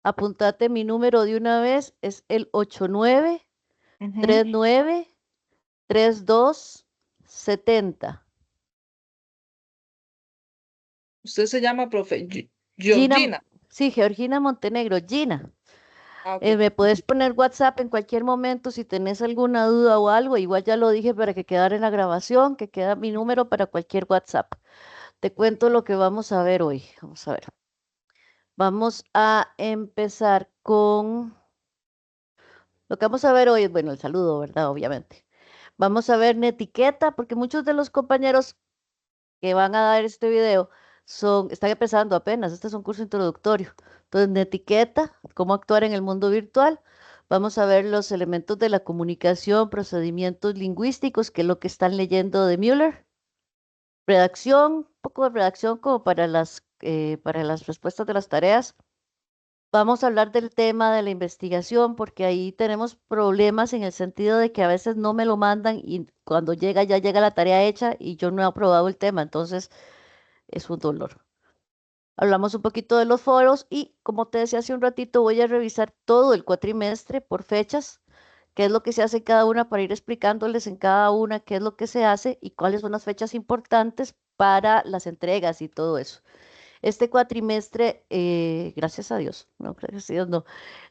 Apuntate mi número de una vez, es el Ujú. 89393270. Usted se llama profe Gina, Georgina. sí, Georgina Montenegro, Gina. Ah, ok. Me puedes poner WhatsApp en cualquier momento si tenés alguna duda o algo. Igual ya lo dije para que quedara en la grabación, que queda mi número para cualquier WhatsApp. Te cuento lo que vamos a ver hoy. Vamos a ver. Vamos a empezar con lo que vamos a ver hoy es, bueno, el saludo, ¿verdad? Obviamente. Vamos a ver etiqueta, porque muchos de los compañeros que van a dar este video están empezando apenas. Este es un curso introductorio. Entonces, etiqueta, cómo actuar en el mundo virtual. Vamos a ver los elementos de la comunicación, procedimientos lingüísticos, que es lo que están leyendo de Müller. Redacción, un poco de redacción como para las respuestas de las tareas. Vamos a hablar del tema de la investigación porque ahí tenemos problemas en el sentido de que a veces no me lo mandan y cuando llega ya llega la tarea hecha y yo no he aprobado el tema, entonces es un dolor. Hablamos un poquito de los foros y como te decía hace un ratito voy a revisar todo el cuatrimestre por fechas, qué es lo que se hace en cada una para ir explicándoles en cada una qué es lo que se hace y cuáles son las fechas importantes para las entregas y todo eso. Este cuatrimestre, gracias a Dios, no, gracias a Dios, no,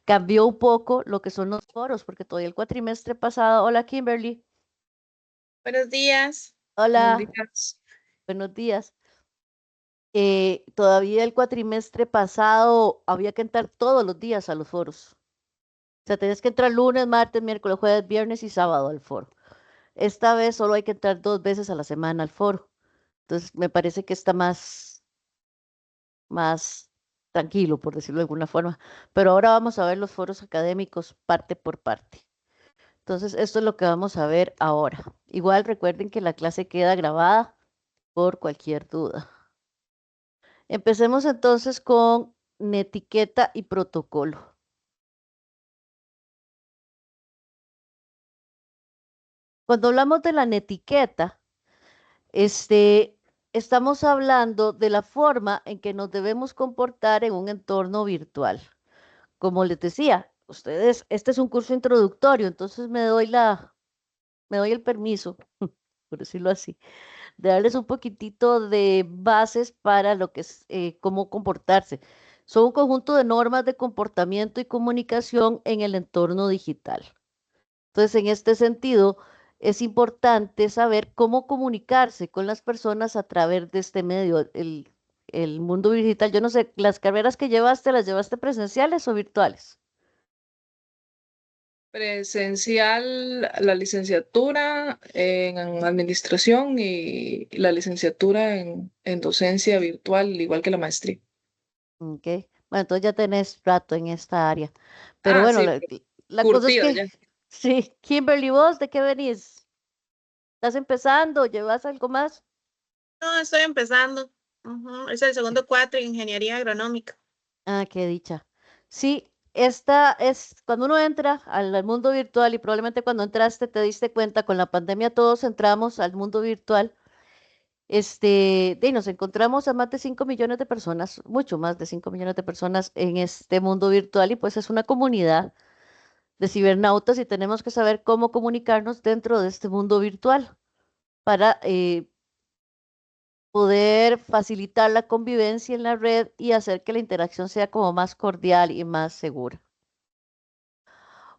cambió un poco lo que son los foros, porque todavía el cuatrimestre pasado, hola Kimberly, Buenos días. Buenos hola, días. buenos días. Todavía el cuatrimestre pasado había que entrar todos los días a los foros. O sea, tenías que entrar lunes, martes, miércoles, jueves, viernes y sábado al foro. Esta vez solo hay que entrar 2 veces a la semana al foro. Entonces, me parece que está más tranquilo, por decirlo de alguna forma. Pero ahora vamos a ver los foros académicos parte por parte. Entonces, esto es lo que vamos a ver ahora. Igual recuerden que la clase queda grabada por cualquier duda. Empecemos entonces con netiqueta y protocolo. Cuando hablamos de la netiqueta, estamos hablando de la forma en que nos debemos comportar en un entorno virtual. Como les decía, ustedes, este es un curso introductorio, entonces me doy el permiso, por decirlo así, de darles un poquitito de bases para lo que es cómo comportarse. Son un conjunto de normas de comportamiento y comunicación en el entorno digital. Entonces, en este sentido, es importante saber cómo comunicarse con las personas a través de este medio, el mundo digital. Yo no sé, ¿las carreras que llevaste, las llevaste presenciales o virtuales? Presencial, la licenciatura en administración y la licenciatura en docencia virtual, igual que la maestría. Ok, bueno, entonces ya tenés rato en esta área. Pero Ah, bueno, sí, la cosa es curtida que, ya. sí, Kimberly, ¿vos de qué venís? ¿Estás empezando? ¿Llevas algo más? No, estoy empezando. Ujú. Es el segundo cuatro en ingeniería agronómica. Ah, qué dicha. Sí, esta es cuando uno entra al mundo virtual y probablemente cuando entraste te diste cuenta, con la pandemia todos entramos al mundo virtual. Nos encontramos a más de 5 millones de personas, mucho más de 5 millones de personas en este mundo virtual y pues es una comunidad de cibernautas y tenemos que saber cómo comunicarnos dentro de este mundo virtual para poder facilitar la convivencia en la red y hacer que la interacción sea como más cordial y más segura.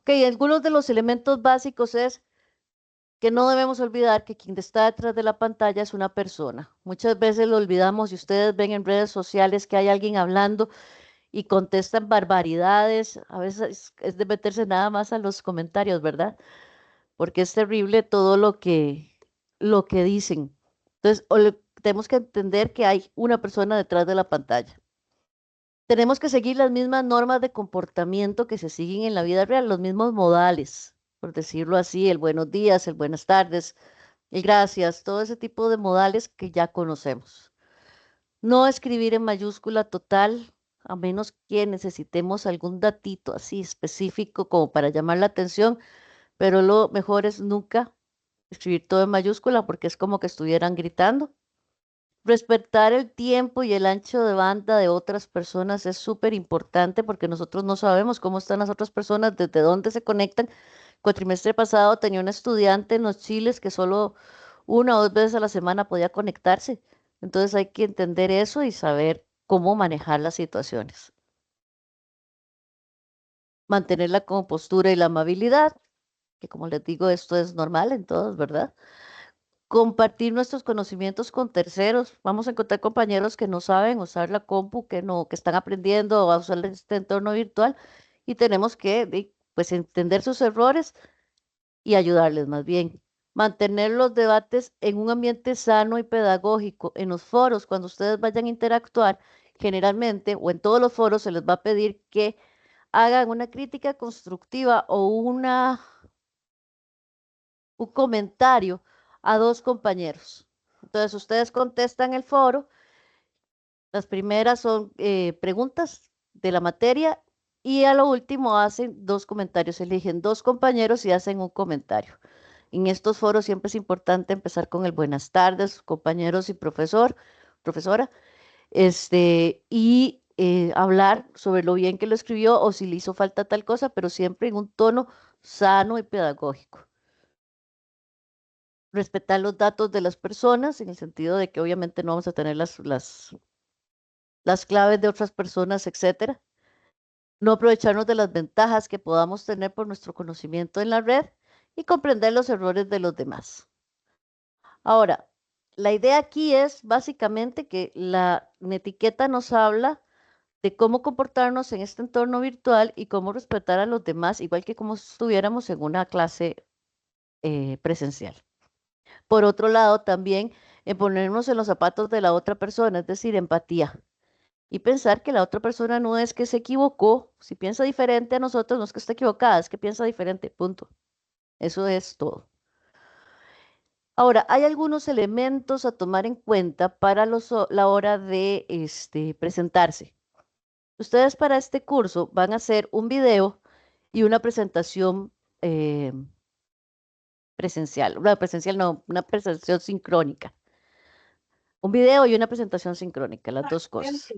Ok, algunos de los elementos básicos es que no debemos olvidar que quien está detrás de la pantalla es una persona. Muchas veces lo olvidamos y ustedes ven en redes sociales que hay alguien hablando y contestan barbaridades. A veces es de meterse nada más a los comentarios, ¿verdad? Porque es terrible todo lo que dicen. Entonces, tenemos que entender que hay una persona detrás de la pantalla. Tenemos que seguir las mismas normas de comportamiento que se siguen en la vida real, los mismos modales, por decirlo así, el buenos días, el buenas tardes, el gracias, todo ese tipo de modales que ya conocemos. No escribir en mayúscula total, a menos que necesitemos algún datito así específico como para llamar la atención, pero lo mejor es nunca escribir todo en mayúscula porque es como que estuvieran gritando. Respetar el tiempo y el ancho de banda de otras personas es súper importante porque nosotros no sabemos cómo están las otras personas, desde dónde se conectan. Cuatrimestre pasado tenía una estudiante en los Chiles que solo una o dos veces a la semana podía conectarse. Entonces hay que entender eso y saber cómo manejar las situaciones. Mantener la compostura y la amabilidad, que como les digo, esto es normal en todos, ¿verdad? Compartir nuestros conocimientos con terceros. Vamos a encontrar compañeros que no saben usar la compu, que no, que están aprendiendo a usar este entorno virtual y tenemos que, pues, entender sus errores y ayudarles más bien. Mantener los debates en un ambiente sano y pedagógico. En los foros, cuando ustedes vayan a interactuar, generalmente o en todos los foros se les va a pedir que hagan una crítica constructiva o un comentario a dos compañeros. Entonces, ustedes contestan el foro. Las primeras son preguntas de la materia y a lo último hacen dos comentarios. Eligen dos compañeros y hacen un comentario. En estos foros siempre es importante empezar con el buenas tardes, compañeros y profesora, y hablar sobre lo bien que lo escribió o si le hizo falta tal cosa, pero siempre en un tono sano y pedagógico. Respetar los datos de las personas en el sentido de que obviamente no vamos a tener las claves de otras personas, etcétera. No aprovecharnos de las ventajas que podamos tener por nuestro conocimiento en la red y comprender los errores de los demás. Ahora, la idea aquí es básicamente que la etiqueta nos habla de cómo comportarnos en este entorno virtual y cómo respetar a los demás, igual que como si estuviéramos en una clase presencial. Por otro lado, también ponernos en los zapatos de la otra persona, es decir, empatía. Y pensar que la otra persona no es que se equivocó, si piensa diferente a nosotros, no es que esté equivocada, es que piensa diferente, punto. Eso es todo. Ahora, hay algunos elementos a tomar en cuenta para la hora de presentarse. Ustedes para este curso van a hacer un video y una presentación eh, presencial. Una presencial no, una presentación sincrónica. Un video y una presentación sincrónica, las dos cosas.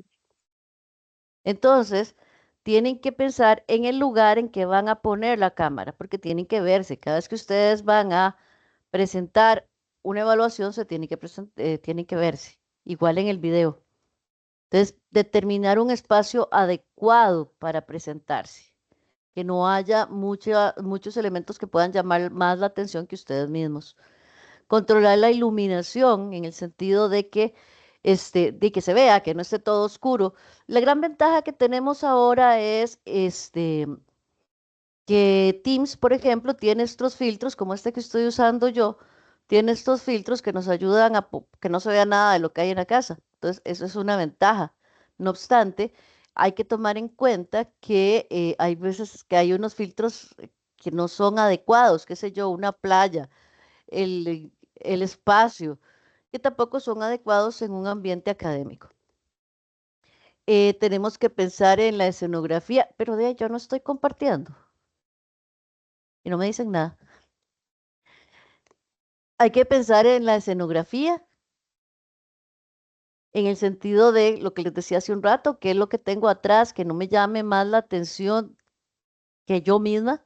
Entonces, tienen que pensar en el lugar en que van a poner la cámara, porque tienen que verse. Cada vez que ustedes van a presentar una evaluación, tienen que verse, igual en el video. Entonces, determinar un espacio adecuado para presentarse, que no haya muchos elementos que puedan llamar más la atención que ustedes mismos. Controlar la iluminación en el sentido de que se vea, que no esté todo oscuro. La gran ventaja que tenemos ahora es que Teams, por ejemplo, tiene estos filtros, como este que estoy usando yo, tiene estos filtros que nos ayudan a que no se vea nada de lo que hay en la casa. Entonces, eso es una ventaja. No obstante, hay que tomar en cuenta que hay veces que hay unos filtros que no son adecuados, qué sé yo, una playa, el espacio, que tampoco son adecuados en un ambiente académico. Tenemos que pensar en la escenografía, pero de ahí yo no estoy compartiendo y no me dicen nada. Hay que pensar en la escenografía, en el sentido de lo que les decía hace un rato, qué es lo que tengo atrás, que no me llame más la atención que yo misma.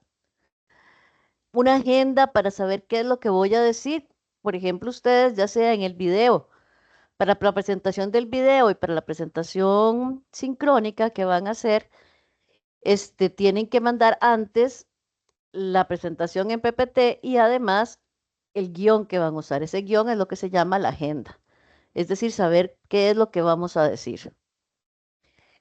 Una agenda para saber qué es lo que voy a decir. Por ejemplo, ustedes, ya sea en el video, para la presentación del video y para la presentación sincrónica que van a hacer, tienen que mandar antes la presentación en PPT y además el guión que van a usar. Ese guión es lo que se llama la agenda, es decir, saber qué es lo que vamos a decir.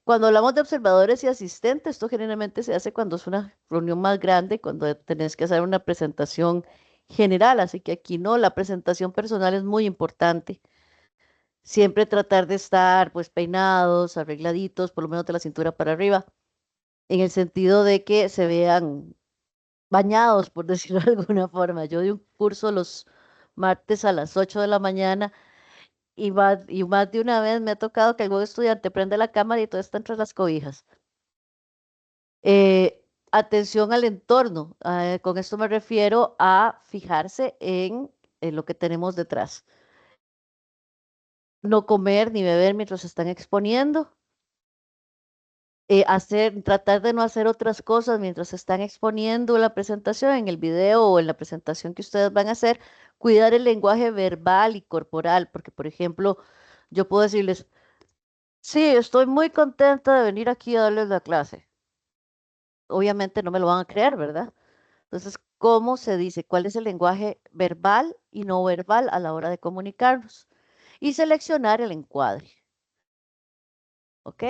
Cuando hablamos de observadores y asistentes, esto generalmente se hace cuando es una reunión más grande, cuando tenés que hacer una presentación general, así que aquí no, la presentación personal es muy importante. Siempre tratar de estar pues peinados, arregladitos, por lo menos de la cintura para arriba, en el sentido de que se vean bañados, por decirlo de alguna forma. Yo di un curso los martes a las 8 de la mañana y más de una vez me ha tocado que algún estudiante prende la cámara y todo está entre las cobijas. Atención al entorno. Con esto me refiero a fijarse en lo que tenemos detrás. no comer ni beber mientras se están exponiendo, tratar de no hacer otras cosas mientras se están exponiendo la presentación en el video o en la presentación que ustedes van a hacer, cuidar el lenguaje verbal y corporal, porque por ejemplo, yo puedo decirles, sí, estoy muy contenta de venir aquí a darles la clase. Obviamente no me lo van a creer, ¿verdad? Entonces, ¿cómo se dice? ¿Cuál es el lenguaje verbal y no verbal a la hora de comunicarnos? Y seleccionar el encuadre. ¿Ok?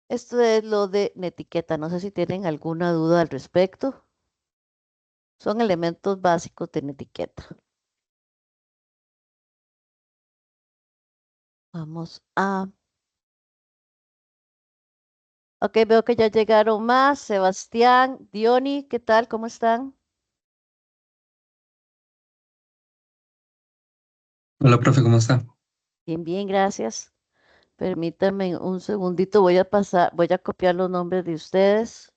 Esto es lo de netiqueta. No sé si tienen alguna duda al respecto. Son elementos básicos de netiqueta. Vamos a... Ok, veo que ya llegaron más. Sebastián, Diony, ¿qué tal? ¿Cómo están? Hola, profe, ¿cómo está? Bien, bien, gracias. Permítanme un segundito. Voy a copiar los nombres de ustedes.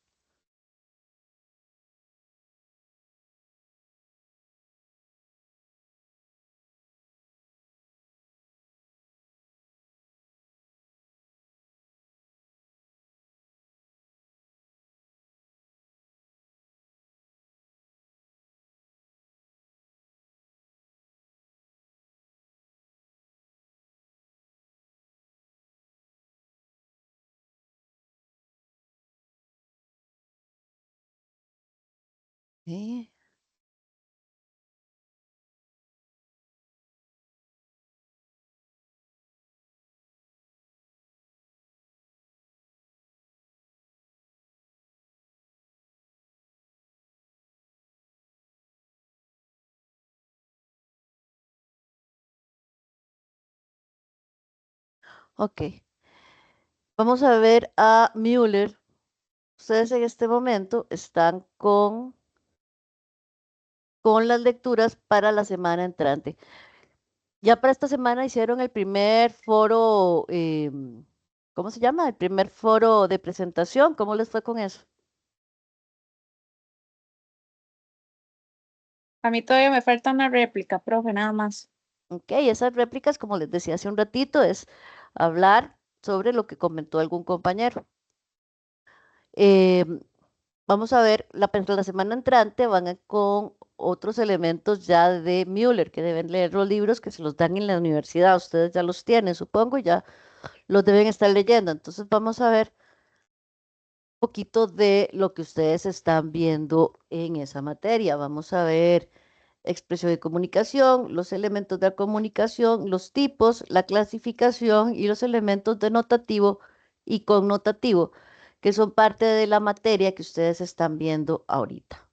Sí. Ok. Vamos a ver a Müller. Ustedes en este momento están con las lecturas para la semana entrante. Ya para esta semana hicieron el primer foro, ¿cómo se llama? El primer foro de presentación. ¿Cómo les fue con eso? A mí todavía me falta una réplica, profe, nada más. Ok, esas réplicas, como les decía hace un ratito, es hablar sobre lo que comentó algún compañero. Em, Vamos a ver, la semana entrante van con otros elementos ya de Müller, que deben leer los libros que se los dan en la universidad. Ustedes ya los tienen, supongo, ya los deben estar leyendo. Entonces vamos a ver un poquito de lo que ustedes están viendo en esa materia. Vamos a ver expresión de comunicación, los elementos de la comunicación, los tipos, la clasificación y los elementos denotativo y connotativo, que son parte de la materia que ustedes están viendo ahorita.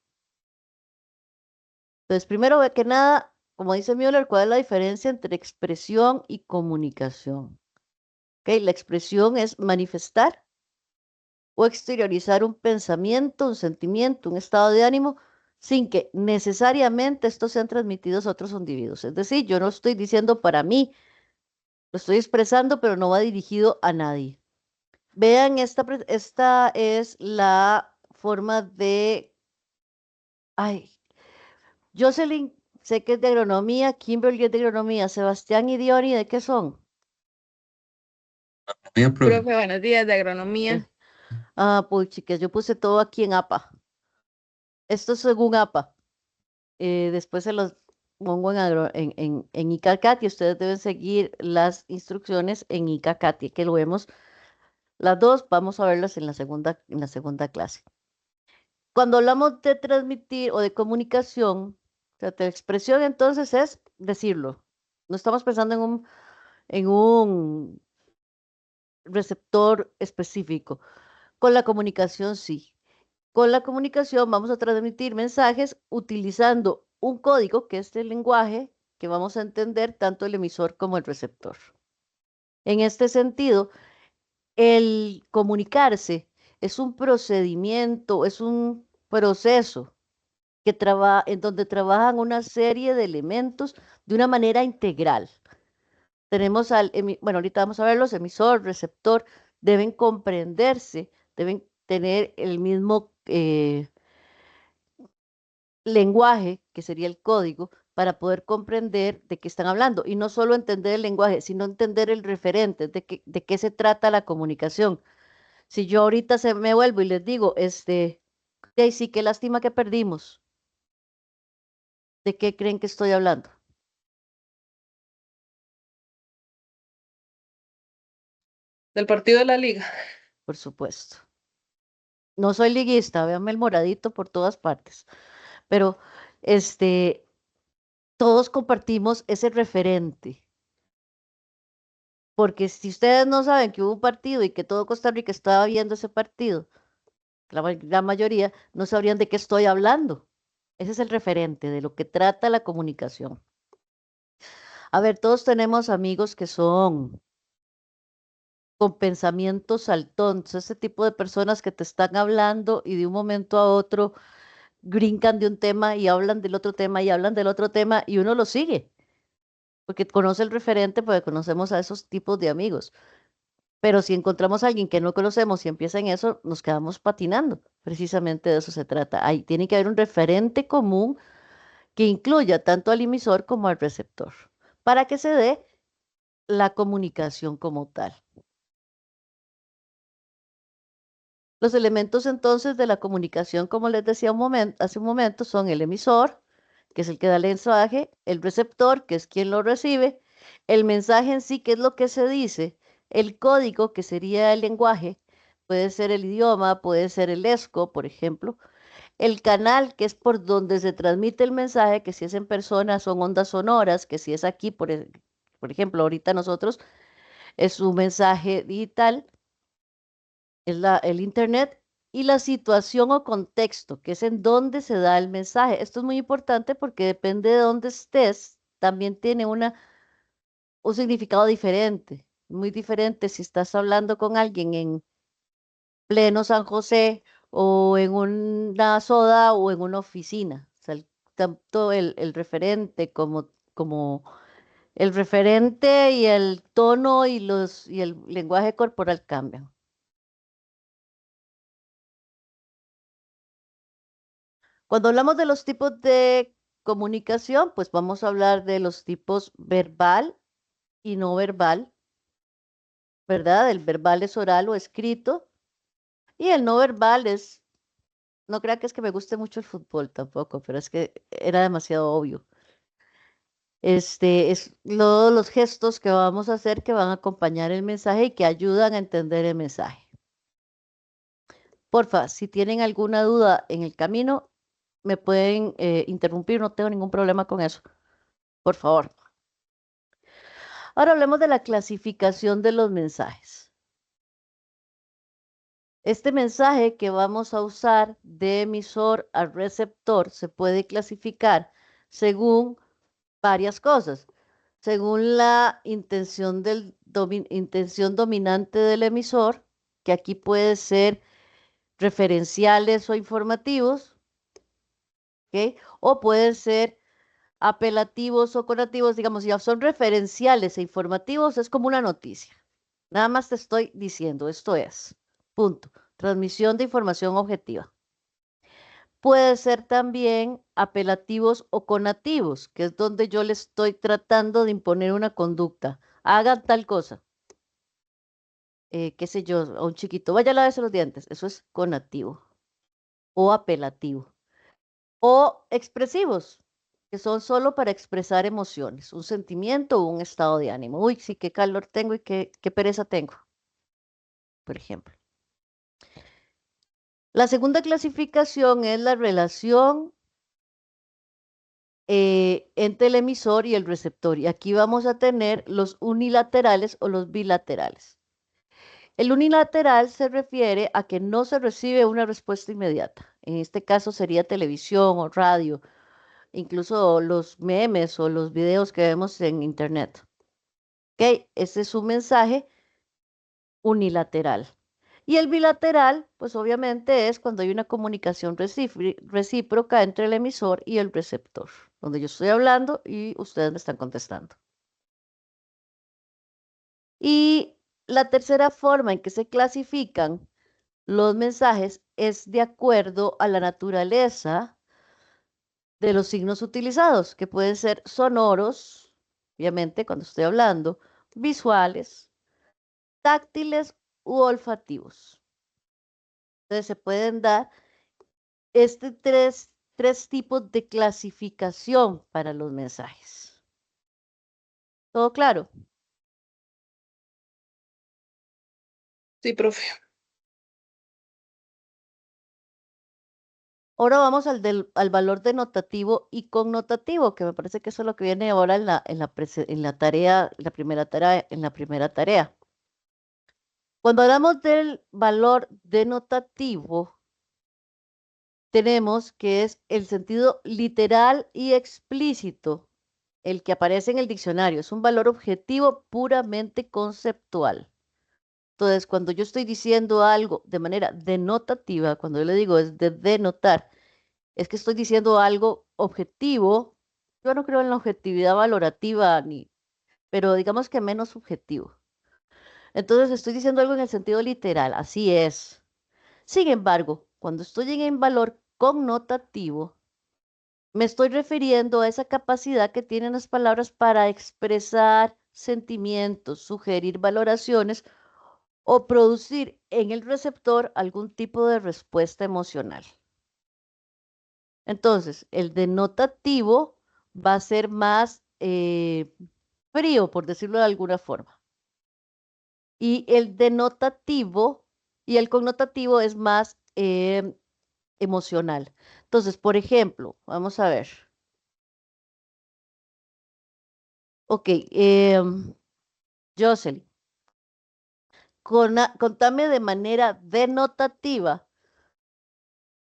Entonces, primero que nada, como dice Müller, ¿cuál es la diferencia entre expresión y comunicación? ¿Ok? La expresión es manifestar o exteriorizar un pensamiento, un sentimiento, un estado de ánimo, sin que necesariamente estos sean transmitidos a otros individuos. Es decir, yo no estoy diciendo para mí, lo estoy expresando, pero no va dirigido a nadie. Vean, esta es la forma de... Ay, Jocelyn, sé que es de agronomía, Kimberly es de agronomía, Sebastián y Diony, ¿de qué son? Bien, profe. Profe, buenos días de agronomía. Pues chicas, yo puse todo aquí en APA. Esto es según APA. Después se los pongo en ICACAT y ustedes deben seguir las instrucciones en ICACAT, que lo vemos las dos, vamos a verlas en la segunda clase. Cuando hablamos de transmitir o de comunicación, o sea, de expresión, entonces es decirlo. No estamos pensando en un receptor específico. Con la comunicación, sí. Con la comunicación vamos a transmitir mensajes utilizando un código, que es el lenguaje que vamos a entender tanto el emisor como el receptor. En este sentido, el comunicarse es un procedimiento, es un proceso en donde trabajan una serie de elementos de una manera integral. Tenemos bueno, ahorita vamos a ver los emisor, receptor, deben comprenderse, deben tener el mismo lenguaje, que sería el código, para poder comprender de qué están hablando. Y no solo entender el lenguaje, sino entender el referente, de qué se trata la comunicación. Si yo ahorita me vuelvo y les digo, sí, qué lástima que perdimos. ¿De qué creen que estoy hablando? Del partido de la liga. Por supuesto. No soy liguista, véanme el moradito por todas partes. Pero todos compartimos ese referente. Porque si ustedes no saben que hubo un partido y que todo Costa Rica estaba viendo ese partido, la gran mayoría no sabrían de qué estoy hablando. Ese es el referente de lo que trata la comunicación. A ver, todos tenemos amigos que son con pensamientos saltones, ese tipo de personas que te están hablando y de un momento a otro brincan de un tema y hablan del otro tema y hablan del otro tema y uno lo sigue, porque conoce el referente, porque conocemos a esos tipos de amigos. Pero si encontramos a alguien que no conocemos y empieza en eso, nos quedamos patinando. Precisamente de eso se trata. Ahí tiene que haber un referente común que incluya tanto al emisor como al receptor, para que se dé la comunicación como tal. Los elementos entonces de la comunicación, como les decía hace un momento, son el emisor, que es el que da el mensaje, el receptor, que es quien lo recibe, el mensaje en sí, que es lo que se dice, el código, que sería el lenguaje, puede ser el idioma, puede ser el ESCO, por ejemplo, el canal, que es por donde se transmite el mensaje, que si es en persona son ondas sonoras, que si es aquí, por ejemplo, ahorita nosotros, es un mensaje digital, es el Internet, y la situación o contexto, que es en donde se da el mensaje. Esto es muy importante porque depende de dónde estés, también tiene un significado diferente, muy diferente si estás hablando con alguien en pleno San José o en una soda o en una oficina. O sea, tanto el referente como el referente y el tono y el lenguaje corporal cambian. Cuando hablamos de los tipos de comunicación, pues vamos a hablar de los tipos verbal y no verbal, ¿verdad? El verbal es oral o escrito y el no verbal es, no crea que es que me guste mucho el fútbol tampoco, pero es que era demasiado obvio. Es todos los gestos que vamos a hacer que van a acompañar el mensaje y que ayudan a entender el mensaje. Porfa, si tienen alguna duda en el camino, me pueden interrumpir, no tengo ningún problema con eso. Por favor. Ahora hablemos de la clasificación de los mensajes. Este mensaje que vamos a usar de emisor a receptor se puede clasificar según varias cosas. Según la intención dominante del emisor, que aquí puede ser referenciales o informativos, ¿ok? O pueden ser apelativos o conativos, digamos, si ya son referenciales e informativos, es como una noticia. Nada más te estoy diciendo, esto es, punto. Transmisión de información objetiva. Puede ser también apelativos o conativos, que es donde yo le estoy tratando de imponer una conducta. Hagan tal cosa. Qué sé yo, a un chiquito, vaya a lavarse los dientes. Eso es conativo o apelativo. O expresivos, que son solo para expresar emociones, un sentimiento o un estado de ánimo. Uy, sí, qué calor tengo y qué pereza tengo, por ejemplo. La segunda clasificación es la relación entre el emisor y el receptor. Y aquí vamos a tener los unilaterales o los bilaterales. El unilateral se refiere a que no se recibe una respuesta inmediata. En este caso sería televisión o radio, incluso los memes o los videos que vemos en internet. ¿Ok? Ese es un mensaje unilateral. Y el bilateral, pues obviamente es cuando hay una comunicación recíproca entre el emisor y el receptor, donde yo estoy hablando y ustedes me están contestando. Y la tercera forma en que se clasifican los mensajes es de acuerdo a la naturaleza de los signos utilizados, que pueden ser sonoros, obviamente, cuando estoy hablando, visuales, táctiles u olfativos. Entonces se pueden dar tres tipos de clasificación para los mensajes. ¿Todo claro? Sí, profe. Ahora vamos al valor denotativo y connotativo, que me parece que eso es lo que viene ahora en la tarea, en la primera tarea. Cuando hablamos del valor denotativo, tenemos que es el sentido literal y explícito, el que aparece en el diccionario. Es un valor objetivo puramente conceptual. Entonces, cuando yo estoy diciendo algo de manera denotativa, cuando yo le digo es de denotar, es que estoy diciendo algo objetivo. Yo no creo en la objetividad valorativa, pero digamos que menos subjetivo. Entonces, estoy diciendo algo en el sentido literal, así es. Sin embargo, cuando estoy en valor connotativo, me estoy refiriendo a esa capacidad que tienen las palabras para expresar sentimientos, sugerir valoraciones o producir en el receptor algún tipo de respuesta emocional. Entonces, el denotativo va a ser más frío, por decirlo de alguna forma. Y el denotativo y el connotativo es más emocional. Entonces, por ejemplo, vamos a ver. Ok, Jocelyn, contame de manera denotativa,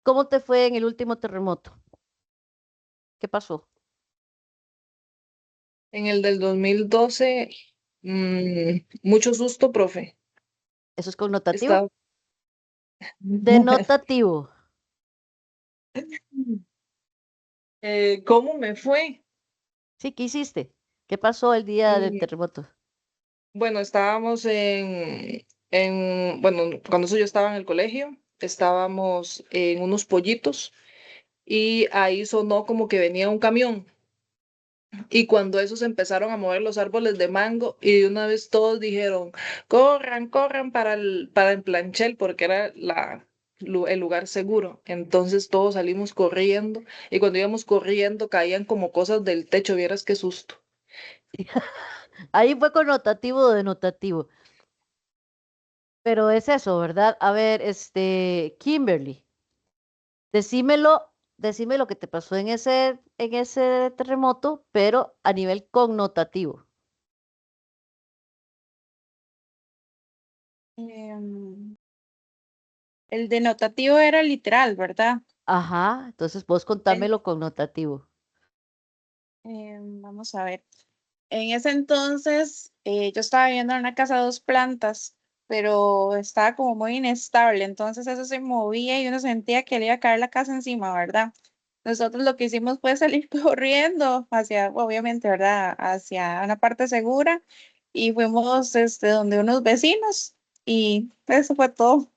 ¿cómo te fue en el último terremoto? ¿Qué pasó? En el del 2012, mucho susto, profe. ¿Eso es connotativo? Estaba... Denotativo. ¿Cómo me fue? Sí, ¿qué hiciste? ¿Qué pasó el día del Mm, terremoto? Bueno, estábamos bueno, cuando eso yo estaba en el colegio, estábamos en unos pollitos y ahí sonó como que venía un camión. Y cuando esos empezaron a mover los árboles de mango y de una vez todos dijeron, corran, corran para el planchel porque era el lugar seguro. Entonces todos salimos corriendo y cuando íbamos corriendo caían como cosas del techo, vieras qué susto. Ahí fue connotativo o denotativo. Pero es eso, ¿verdad? A ver, Kimberly, decime lo que te pasó en ese terremoto, pero a nivel connotativo. Em, el denotativo era literal, ¿verdad? Ajá, entonces vos contame En- lo connotativo. Vamos a ver. En ese entonces yo estaba viviendo en una casa de 2 plantas, pero estaba como muy inestable, entonces eso se movía y uno sentía que le iba a caer la casa encima, ¿verdad? Nosotros lo que hicimos fue salir corriendo hacia, obviamente, ¿verdad? Hacia una parte segura y fuimos donde unos vecinos y eso fue todo.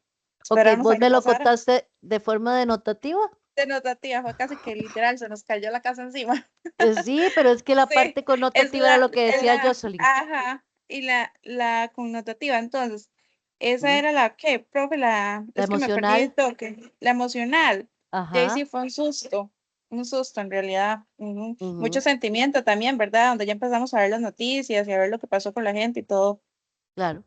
Ok, Esperamos a vos que me lo pasara. contaste de forma denotativa. Denotativa, fue casi que literal, se nos cayó la casa encima. Sí, pero es que la Sí, parte connotativa era lo que decía Jocelyn. ajá, y la connotativa, entonces, esa Ujú. era la que, profe, La es que me perdí el emocional, toque, la emocional, y ahí sí ajá, fue un susto en realidad, mucho ujú, sentimiento también, ¿verdad? Donde ya empezamos a ver las noticias y a ver lo que pasó con la gente y todo. claro.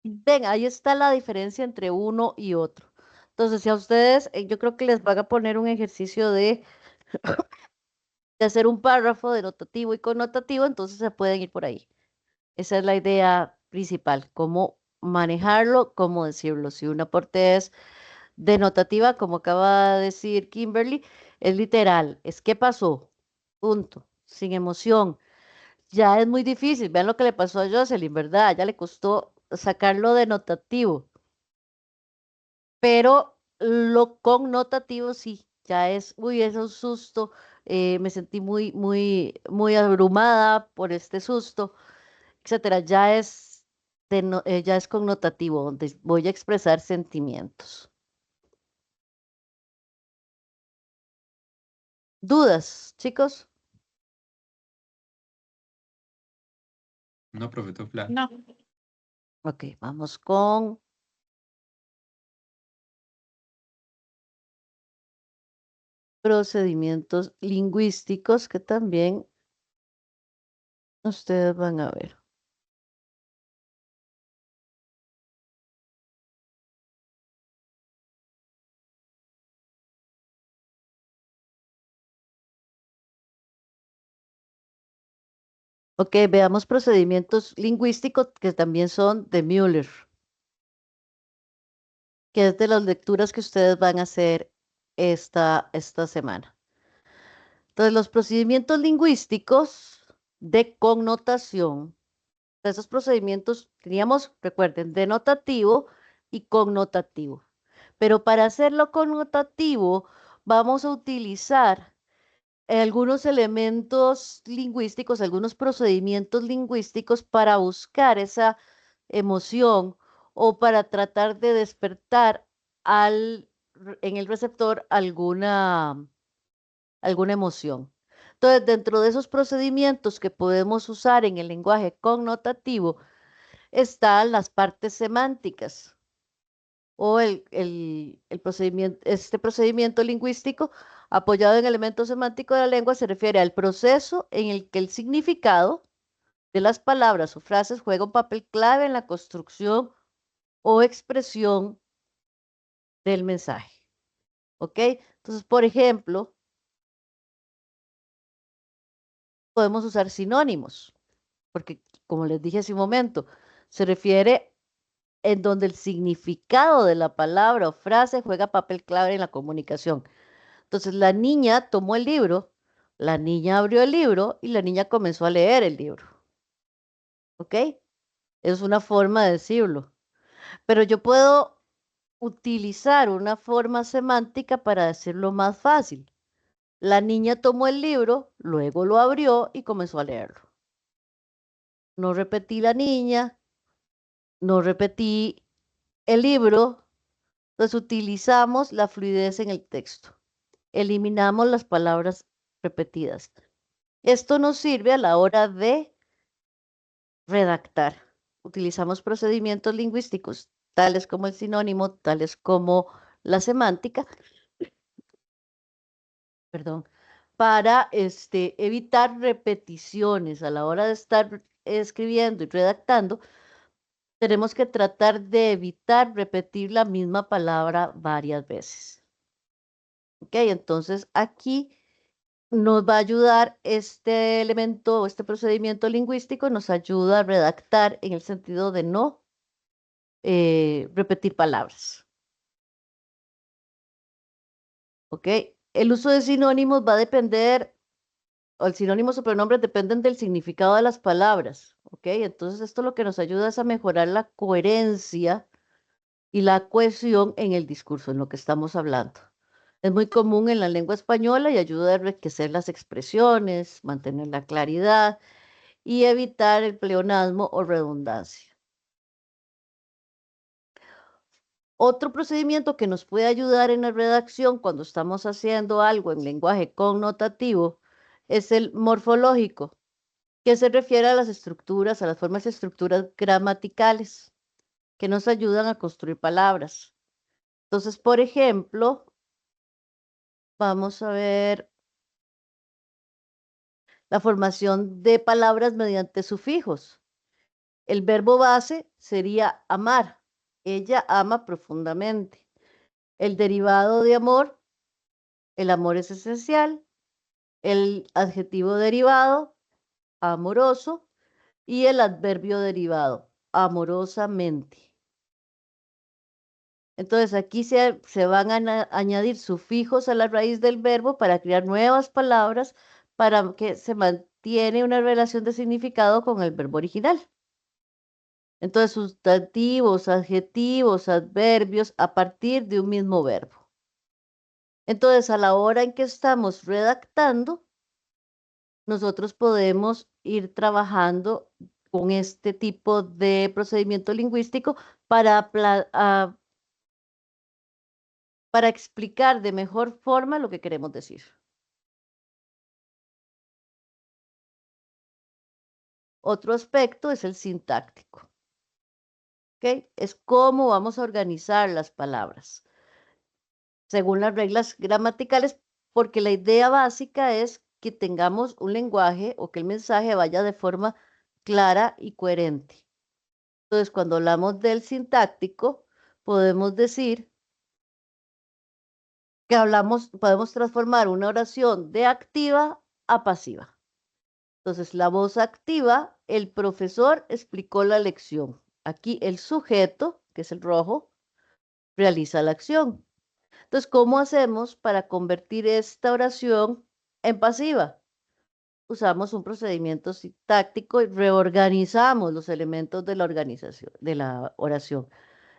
Ven, ahí está la diferencia entre uno y otro. Entonces, si a ustedes, yo creo que les van a poner un ejercicio de hacer un párrafo denotativo y connotativo, entonces se pueden ir por ahí. Esa es la idea principal, cómo manejarlo, cómo decirlo. Si una parte es denotativa, como acaba de decir Kimberly, es literal, es qué pasó, punto, sin emoción. Ya es muy difícil, vean lo que le pasó a Jocelyn, ¿verdad? Ya le costó sacarlo denotativo, pero lo connotativo sí, ya es, uy, es un susto, me sentí muy, muy, muy abrumada por este susto, etcétera. Ya es connotativo, donde voy a expresar sentimientos. ¿Dudas, chicos? No, profe, todo claro. No. Ok, vamos con procedimientos lingüísticos que también ustedes van a ver. Ok, veamos procedimientos lingüísticos que también son de Müller, que es de las lecturas que ustedes van a hacer esta semana. Entonces, los procedimientos lingüísticos de connotación, esos procedimientos teníamos, recuerden, denotativo y connotativo. Pero para hacerlo connotativo, vamos a utilizar algunos elementos lingüísticos, algunos procedimientos lingüísticos para buscar esa emoción o para tratar de despertar en el receptor alguna emoción. Entonces, dentro de esos procedimientos que podemos usar en el lenguaje connotativo están las partes semánticas o el procedimiento, este procedimiento lingüístico apoyado en elementos semánticos de la lengua se refiere al proceso en el que el significado de las palabras o frases juega un papel clave en la construcción o expresión del mensaje. ¿Ok? Entonces, por ejemplo, podemos usar sinónimos, porque como les dije hace un momento, se refiere en donde el significado de la palabra o frase juega papel clave en la comunicación. Entonces la niña tomó el libro, la niña abrió el libro y la niña comenzó a leer el libro. ¿Ok? Es una forma de decirlo. Pero yo puedo utilizar una forma semántica para decirlo más fácil. La niña tomó el libro, luego lo abrió y comenzó a leerlo. No repetí la niña, no repetí el libro, entonces utilizamos la fluidez en el texto. Eliminamos las palabras repetidas. Esto nos sirve a la hora de redactar. Utilizamos procedimientos lingüísticos, tales como el sinónimo, tales como la semántica, perdón, para evitar repeticiones a la hora de estar escribiendo y redactando. Tenemos que tratar de evitar repetir la misma palabra varias veces. ¿Ok? Entonces aquí nos va a ayudar este elemento, este procedimiento lingüístico, nos ayuda a redactar en el sentido de no repetir palabras. ¿Ok? El uso de sinónimos va a depender, o el sinónimo o supernombres dependen del significado de las palabras. ¿Ok? Entonces esto lo que nos ayuda es a mejorar la coherencia y la cohesión en el discurso, en lo que estamos hablando. Es muy común en la lengua española y ayuda a enriquecer las expresiones, mantener la claridad y evitar el pleonasmo o redundancia. Otro procedimiento que nos puede ayudar en la redacción cuando estamos haciendo algo en lenguaje connotativo es el morfológico, que se refiere a las estructuras, a las formas y estructuras gramaticales que nos ayudan a construir palabras. Entonces, por ejemplo, vamos a ver la formación de palabras mediante sufijos. El verbo base sería amar. Ella ama profundamente. El derivado de amor, el amor es esencial. El adjetivo derivado, amoroso. Y el adverbio derivado, amorosamente. Entonces aquí se van a añadir sufijos a la raíz del verbo para crear nuevas palabras para que se mantiene una relación de significado con el verbo original. Entonces, sustantivos, adjetivos, adverbios a partir de un mismo verbo. Entonces, a la hora en que estamos redactando, nosotros podemos ir trabajando con este tipo de procedimiento lingüístico para explicar de mejor forma lo que queremos decir. Otro aspecto es el sintáctico. ¿Ok? Es cómo vamos a organizar las palabras según las reglas gramaticales, porque la idea básica es que tengamos un lenguaje o que el mensaje vaya de forma clara y coherente. Entonces, cuando hablamos del sintáctico, podemos decir que podemos transformar una oración de activa a pasiva. Entonces, la voz activa, el profesor explicó la lección. Aquí el sujeto, que es el rojo, realiza la acción. Entonces, ¿cómo hacemos para convertir esta oración en pasiva? Usamos un procedimiento sintáctico y reorganizamos los elementos de la organización, de la oración.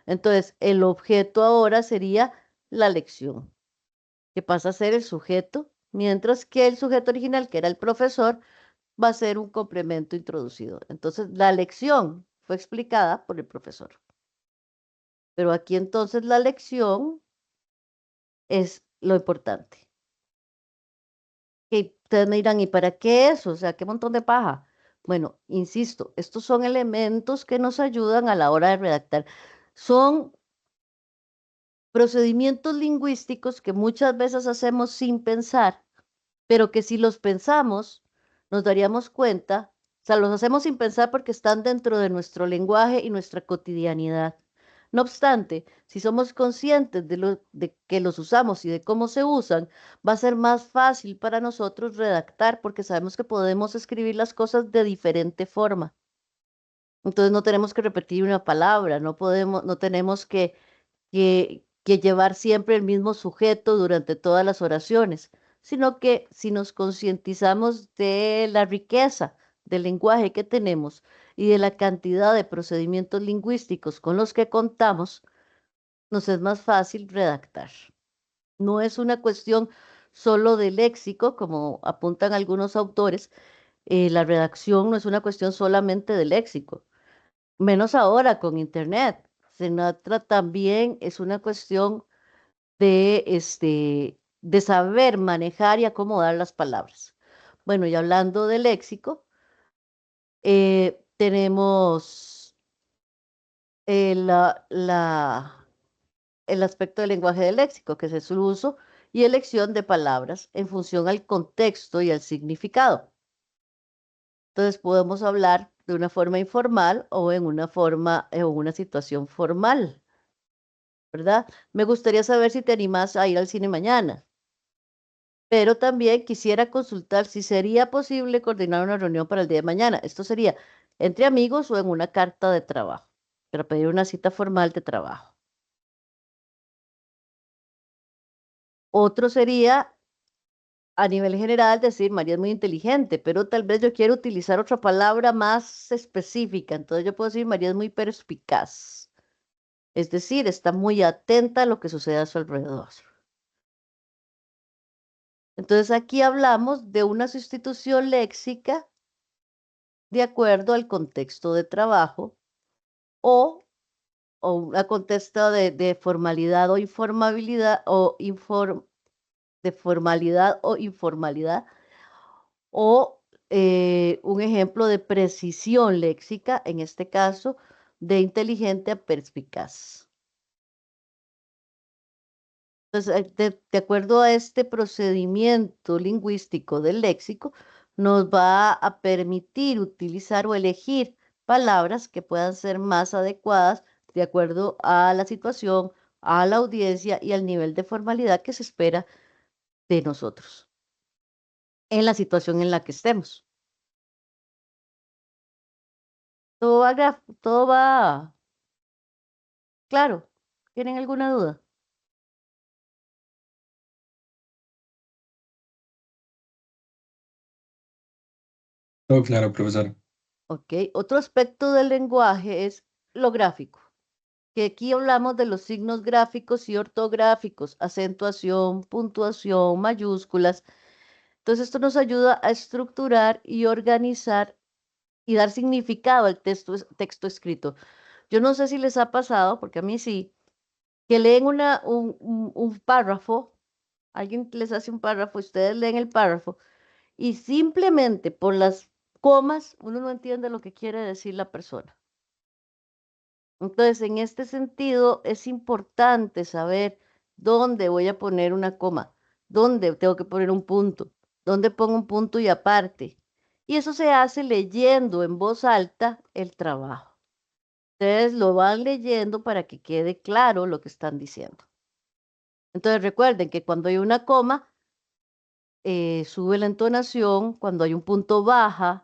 Entonces, el objeto ahora sería la lección, que pasa a ser el sujeto, mientras que el sujeto original, que era el profesor, va a ser un complemento introducido. Entonces, la lección fue explicada por el profesor. Pero aquí entonces la lección es lo importante. Que ustedes me dirán, ¿y para qué eso? O sea, qué montón de paja. Bueno, insisto, estos son elementos que nos ayudan a la hora de redactar. Son procedimientos lingüísticos que muchas veces hacemos sin pensar, pero que si los pensamos, nos daríamos cuenta, o sea, los hacemos sin pensar porque están dentro de nuestro lenguaje y nuestra cotidianidad. No obstante, si somos conscientes de que los usamos y de cómo se usan, va a ser más fácil para nosotros redactar porque sabemos que podemos escribir las cosas de diferente forma. Entonces no tenemos que repetir una palabra, no tenemos que llevar siempre el mismo sujeto durante todas las oraciones, sino que si nos concientizamos de la riqueza del lenguaje que tenemos y de la cantidad de procedimientos lingüísticos con los que contamos, nos es más fácil redactar. No es una cuestión solo de léxico, como apuntan algunos autores, la redacción no es una cuestión solamente de léxico, menos ahora con Internet. Se trata también, es una cuestión de saber manejar y acomodar las palabras. Bueno, y hablando de léxico, tenemos el aspecto del lenguaje del léxico, que es su uso y elección de palabras en función al contexto y al significado. Entonces podemos hablar de una forma informal o en una situación formal, ¿verdad? Me gustaría saber si te animas a ir al cine mañana. Pero también quisiera consultar si sería posible coordinar una reunión para el día de mañana. Esto sería entre amigos o en una carta de trabajo, para pedir una cita formal de trabajo. Otro sería, a nivel general, decir, María es muy inteligente, pero tal vez yo quiero utilizar otra palabra más específica. Entonces yo puedo decir, María es muy perspicaz. Es decir, está muy atenta a lo que sucede a su alrededor. Entonces aquí hablamos de una sustitución léxica de acuerdo al contexto de trabajo o una contexto de formalidad o informabilidad de formalidad o informalidad o un ejemplo de precisión léxica, en este caso de inteligente a perspicaz. Entonces, de acuerdo a este procedimiento lingüístico del léxico, nos va a permitir utilizar o elegir palabras que puedan ser más adecuadas de acuerdo a la situación, a la audiencia y al nivel de formalidad que se espera de nosotros en la situación en la que estemos. Todo va claro. ¿Tienen alguna duda? Todo claro, profesor. Ok. Otro aspecto del lenguaje es lo gráfico, que aquí hablamos de los signos gráficos y ortográficos, acentuación, puntuación, mayúsculas. Entonces, esto nos ayuda a estructurar y organizar y dar significado al texto escrito. Yo no sé si les ha pasado, porque a mí sí, que leen un párrafo, alguien les hace un párrafo, ustedes leen el párrafo y simplemente por las comas, uno no entiende lo que quiere decir la persona. Entonces, en este sentido, es importante saber dónde voy a poner una coma, dónde tengo que poner un punto, dónde pongo un punto y aparte. Y eso se hace leyendo en voz alta el trabajo. Ustedes lo van leyendo para que quede claro lo que están diciendo. Entonces, recuerden que cuando hay una coma, sube la entonación, cuando hay un punto baja.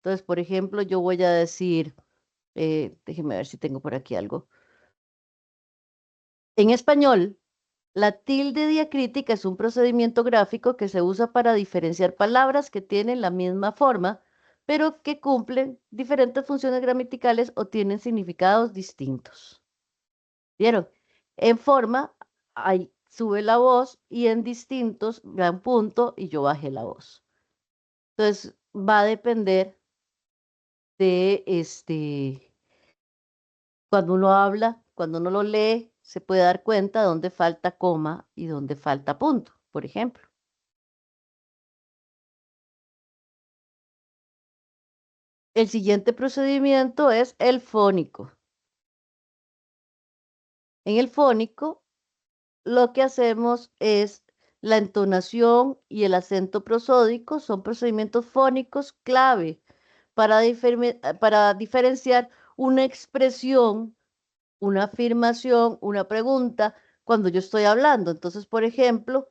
Entonces, por ejemplo, yo voy a decir, déjenme ver si tengo por aquí algo. En español, la tilde diacrítica es un procedimiento gráfico que se usa para diferenciar palabras que tienen la misma forma, pero que cumplen diferentes funciones gramaticales o tienen significados distintos. ¿Vieron? En forma, ahí sube la voz y en distintos, da un punto y yo bajé la voz. Entonces, va a depender de cuando uno habla, cuando uno lo lee, se puede dar cuenta dónde falta coma y dónde falta punto, por ejemplo. El siguiente procedimiento es el fónico. En el fónico, lo que hacemos es la entonación y el acento prosódico son procedimientos fónicos clave para diferenciar una expresión, una afirmación, una pregunta cuando yo estoy hablando. Entonces, por ejemplo,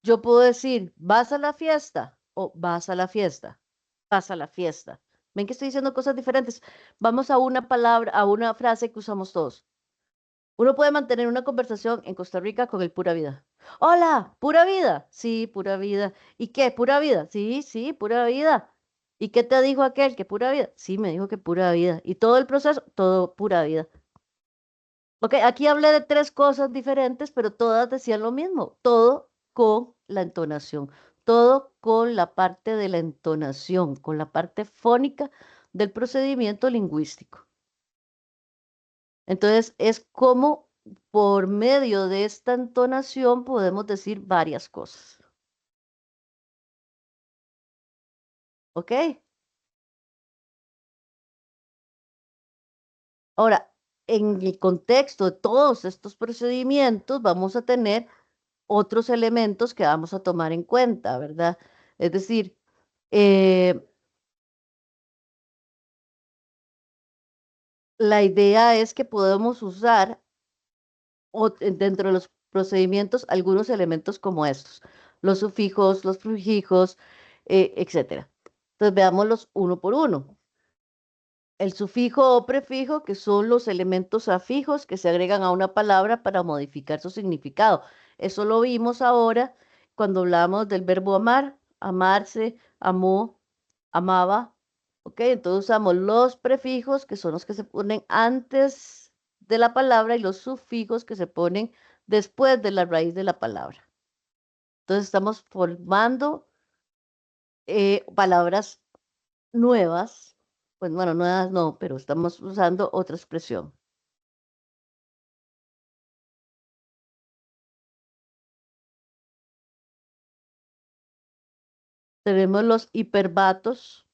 yo puedo decir, ¿vas a la fiesta? O vas a la fiesta, vas a la fiesta. Ven que estoy diciendo cosas diferentes. Vamos a una palabra, a una frase que usamos todos. Uno puede mantener una conversación en Costa Rica con el pura vida. Hola, pura vida. Sí, pura vida. ¿Y qué? ¿Pura vida? Sí, sí, pura vida. ¿Y qué te dijo aquel? ¿Que pura vida? Sí, me dijo que pura vida. ¿Y todo el proceso? Todo pura vida. Ok, aquí hablé de tres cosas diferentes, pero todas decían lo mismo. Todo con la entonación. Todo con la parte de la entonación, con la parte fónica del procedimiento lingüístico. Entonces, es como por medio de esta entonación podemos decir varias cosas. ¿Ok? Ahora, en el contexto de todos estos procedimientos, vamos a tener otros elementos que vamos a tomar en cuenta, ¿verdad? Es decir, la idea es que podemos usar dentro de los procedimientos algunos elementos como estos, los sufijos, los prefijos, etcétera. Entonces veámoslos uno por uno. El sufijo o prefijo, que son los elementos afijos que se agregan a una palabra para modificar su significado. Eso lo vimos ahora cuando hablamos del verbo amar, amarse, amó, amaba. ¿Ok? Entonces usamos los prefijos, que son los que se ponen antes de la palabra, y los sufijos que se ponen después de la raíz de la palabra. Entonces estamos formando palabras nuevas. Pues bueno, nuevas no, pero estamos usando otra expresión. Tenemos los hiperbatos,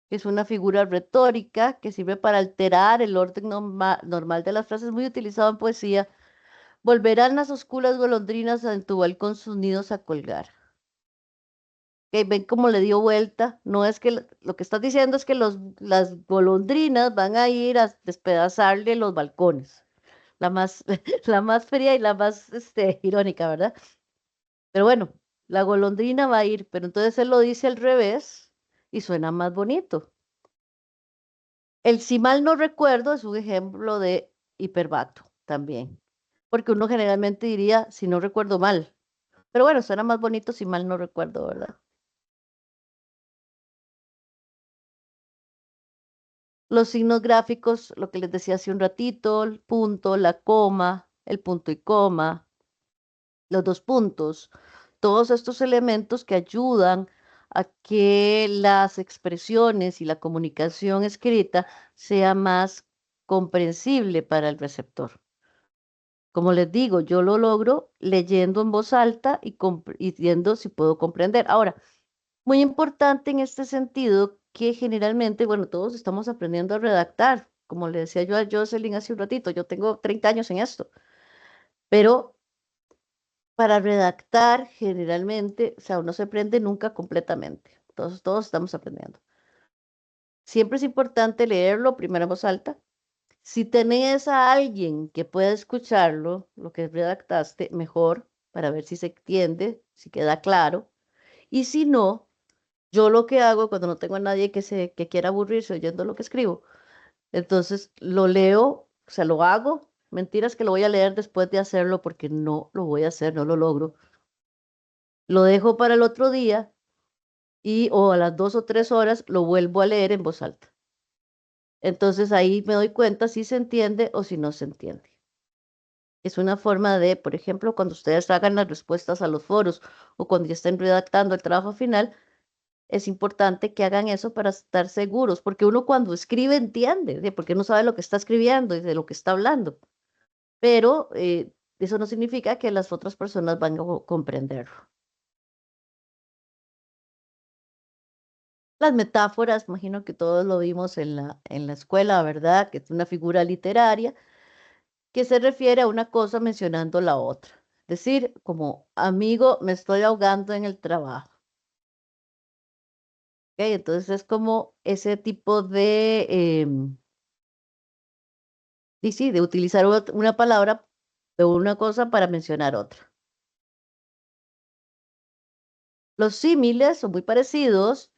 que es una figura retórica que sirve para alterar el orden normal de las frases, muy utilizado en poesía. Volverán las oscuras golondrinas en tu balcón sus nidos a colgar. Ok, ven cómo le dio vuelta. No es que lo que estás diciendo es que las golondrinas van a ir a despedazarle los balcones. La más, la más fría y la más irónica, ¿verdad? Pero bueno, la golondrina va a ir, pero entonces él lo dice al revés y suena más bonito. El si mal no recuerdo es un ejemplo de hiperbato también, porque uno generalmente diría si no recuerdo mal, pero bueno, suena más bonito si mal no recuerdo, ¿verdad? Los signos gráficos, lo que les decía hace un ratito, el punto, la coma, el punto y coma, los dos puntos, todos estos elementos que ayudan a que las expresiones y la comunicación escrita sea más comprensible para el receptor. Como les digo, yo lo logro leyendo en voz alta y viendo si puedo comprender. Ahora, muy importante en este sentido que generalmente, bueno, todos estamos aprendiendo a redactar. Como le decía yo a Jocelyn hace un ratito, yo tengo 30 años en esto, pero para redactar generalmente, o sea, uno se aprende nunca completamente. Todos estamos aprendiendo. Siempre es importante leerlo primero en voz alta. Si tenés a alguien que pueda escucharlo, lo que redactaste, mejor, para ver si se entiende, si queda claro. Y si no, yo lo que hago cuando no tengo a nadie que quiera aburrirse oyendo lo que escribo, entonces lo leo, o sea, lo hago. Mentiras que lo voy a leer después de hacerlo porque no lo voy a hacer, no lo logro. Lo dejo para el otro día y o a las 2 o 3 horas lo vuelvo a leer en voz alta. Entonces ahí me doy cuenta si se entiende o si no se entiende. Es una forma de, por ejemplo, cuando ustedes hagan las respuestas a los foros o cuando ya estén redactando el trabajo final, es importante que hagan eso para estar seguros, porque uno cuando escribe entiende, ¿sí? Porque uno sabe lo que está escribiendo y de lo que está hablando, pero eso no significa que las otras personas van a comprenderlo. Las metáforas, imagino que todos lo vimos en la escuela, ¿verdad? Que es una figura literaria que se refiere a una cosa mencionando la otra. Es decir, como amigo, me estoy ahogando en el trabajo. ¿Ok? Entonces es como ese tipo de, y sí, de utilizar una palabra de una cosa para mencionar otra. Los símiles son muy parecidos,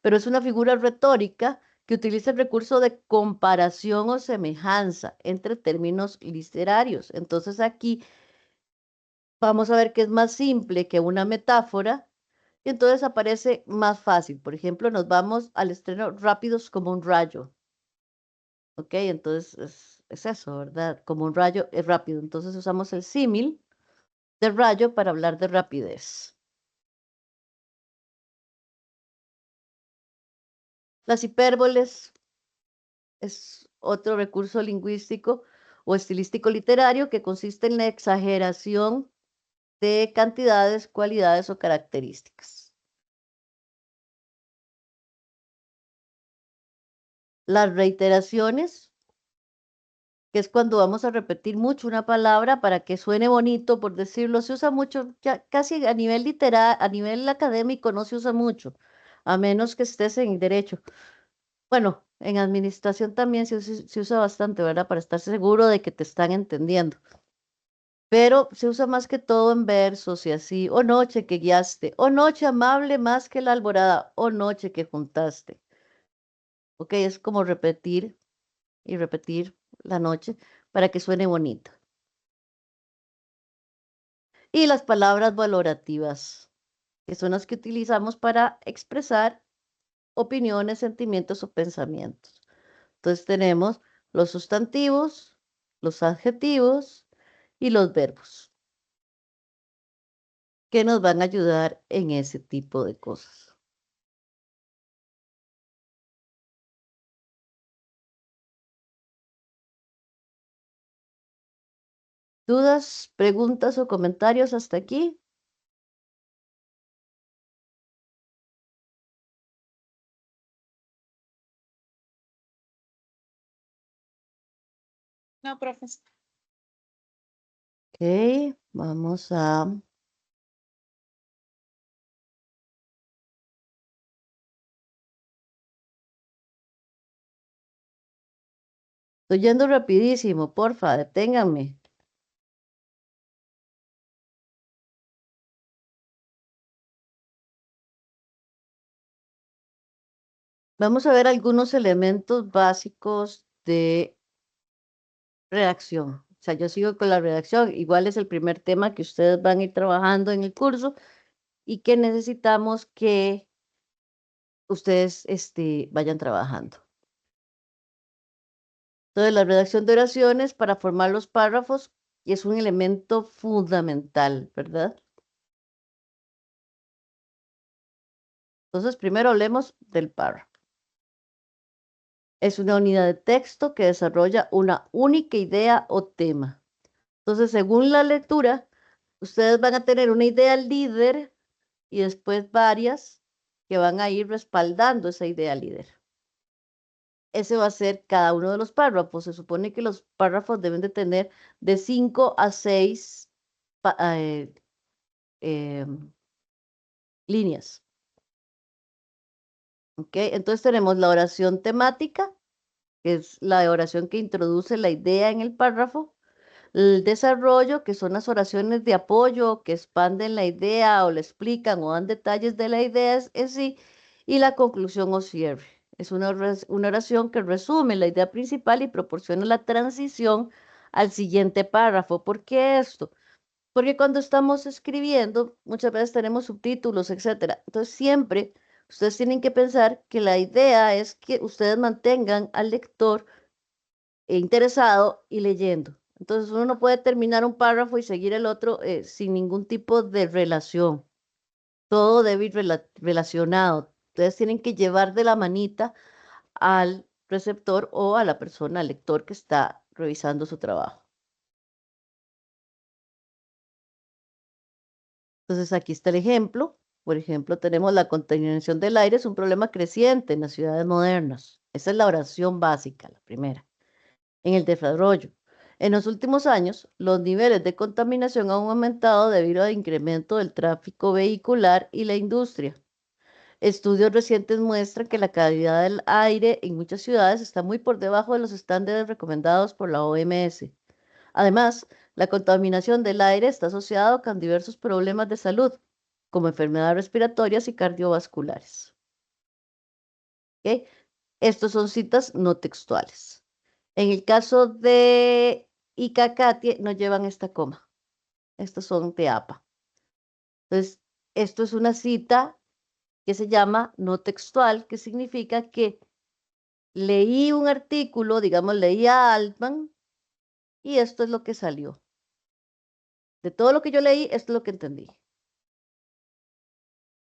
pero es una figura retórica que utiliza el recurso de comparación o semejanza entre términos literarios. Entonces aquí vamos a ver que es más simple que una metáfora y entonces aparece más fácil. Por ejemplo, nos vamos al estreno rápidos como un rayo. ¿Ok? Entonces es eso, ¿verdad? Como un rayo es rápido. Entonces usamos el símil de rayo para hablar de rapidez. Las hipérboles es otro recurso lingüístico o estilístico literario que consiste en la exageración de cantidades, cualidades o características. Las reiteraciones, que es cuando vamos a repetir mucho una palabra para que suene bonito, por decirlo, se usa mucho, ya casi a nivel literal, a nivel académico no se usa mucho, a menos que estés en derecho. Bueno, en administración también se usa bastante, ¿verdad? Para estar seguro de que te están entendiendo. Pero se usa más que todo en versos y así. Oh noche que guiaste, oh noche amable más que la alborada, oh noche que juntaste. Ok, es como repetir y repetir la noche para que suene bonito. Y las palabras valorativas, que son las que utilizamos para expresar opiniones, sentimientos o pensamientos. Entonces tenemos los sustantivos, los adjetivos y los verbos, que nos van a ayudar en ese tipo de cosas. ¿Dudas, preguntas o comentarios hasta aquí? No, profesor. Ok, vamos a... Estoy yendo rapidísimo, porfa, deténganme. Vamos a ver algunos elementos básicos de redacción. O sea, yo sigo con la redacción. Igual es el primer tema que ustedes van a ir trabajando en el curso y que necesitamos que ustedes vayan trabajando. Entonces, la redacción de oraciones para formar los párrafos es un elemento fundamental, ¿verdad? Entonces, primero hablemos del párrafo. Es una unidad de texto que desarrolla una única idea o tema. Entonces, según la lectura, ustedes van a tener una idea líder y después varias que van a ir respaldando esa idea líder. Ese va a ser cada uno de los párrafos. Se supone que los párrafos deben de tener de 5 a 6 líneas. ¿Ok? Entonces tenemos la oración temática, que es la oración que introduce la idea en el párrafo. El desarrollo, que son las oraciones de apoyo que expanden la idea o le explican o dan detalles de la idea en sí. Y la conclusión o cierre. Es una oración que resume la idea principal y proporciona la transición al siguiente párrafo. ¿Por qué esto? Porque cuando estamos escribiendo, muchas veces tenemos subtítulos, etcétera. Entonces, siempre ustedes tienen que pensar que la idea es que ustedes mantengan al lector interesado y leyendo. Entonces, uno no puede terminar un párrafo y seguir el otro sin ningún tipo de relación. Todo debe ir relacionado. Ustedes tienen que llevar de la manita al receptor o a la persona, al lector que está revisando su trabajo. Entonces, aquí está el ejemplo. Por ejemplo, tenemos la contaminación del aire, es un problema creciente en las ciudades modernas. Esa es la oración básica, la primera. En el desarrollo. En los últimos años, los niveles de contaminación han aumentado debido al incremento del tráfico vehicular y la industria. Estudios recientes muestran que la calidad del aire en muchas ciudades está muy por debajo de los estándares recomendados por la OMS. Además, la contaminación del aire está asociada con diversos problemas de salud, como enfermedades respiratorias y cardiovasculares. ¿Okay? Estos son citas no textuales. En el caso de Icacati, no llevan esta coma. Estos son de APA. Entonces, esto es una cita que se llama no textual, que significa que leí un artículo, digamos, leí a Altman, y esto es lo que salió. De todo lo que yo leí, esto es lo que entendí.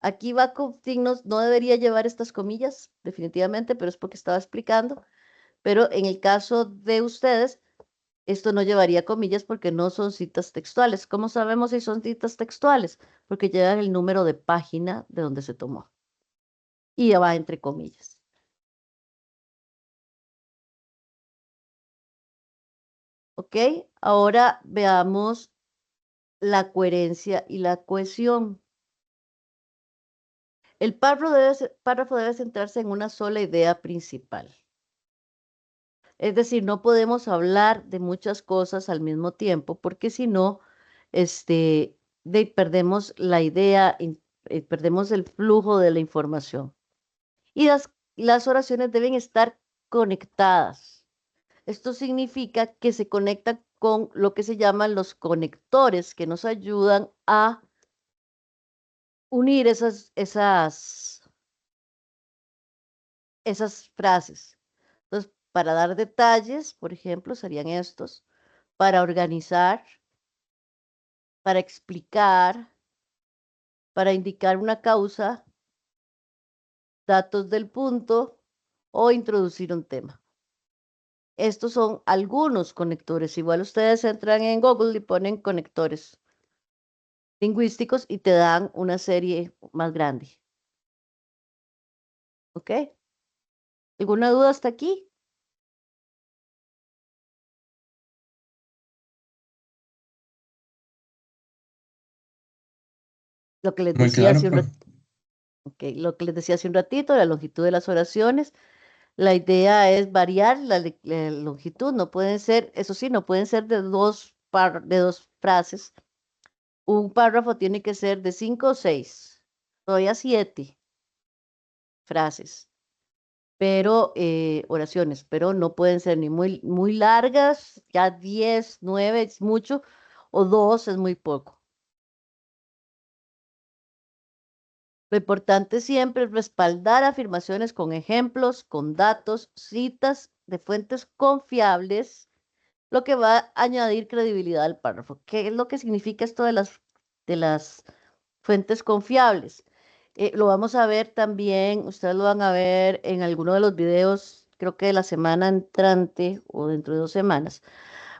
Aquí va con signos, no debería llevar estas comillas, definitivamente, pero es porque estaba explicando. Pero en el caso de ustedes, esto no llevaría comillas porque no son citas textuales. ¿Cómo sabemos si son citas textuales? Porque llevan el número de página de donde se tomó. Y ya va entre comillas. ¿Ok? Ahora veamos la coherencia y la cohesión. El párrafo debe centrarse en una sola idea principal. Es decir, no podemos hablar de muchas cosas al mismo tiempo porque si no, perdemos la idea, perdemos el flujo de la información. Y las oraciones deben estar conectadas. Esto significa que se conectan con lo que se llaman los conectores que nos ayudan a unir esas frases. Entonces, para dar detalles, por ejemplo, serían estos. Para organizar, para explicar, para indicar una causa, datos del punto o introducir un tema. Estos son algunos conectores. Igual ustedes entran en Google y ponen conectores lingüísticos y te dan una serie más grande. ¿Ok? ¿Alguna duda hasta aquí? Lo que les Muy decía claro, hace un profe. ratito. Okay. Lo que les decía hace un ratito, la longitud de las oraciones. La idea es variar la longitud. No pueden ser, eso sí, no pueden ser de dos frases. Un párrafo tiene que ser de 5 o 6, todavía 7 frases, pero oraciones, pero no pueden ser ni muy largas, ya 10, 9 es mucho, o 2 es muy poco. Lo importante siempre es respaldar afirmaciones con ejemplos, con datos, citas de fuentes confiables, lo que va a añadir credibilidad al párrafo. ¿Qué es lo que significa esto de las fuentes confiables? Lo vamos a ver también, ustedes lo van a ver en alguno de los videos, creo que de la semana entrante o dentro de 2 semanas,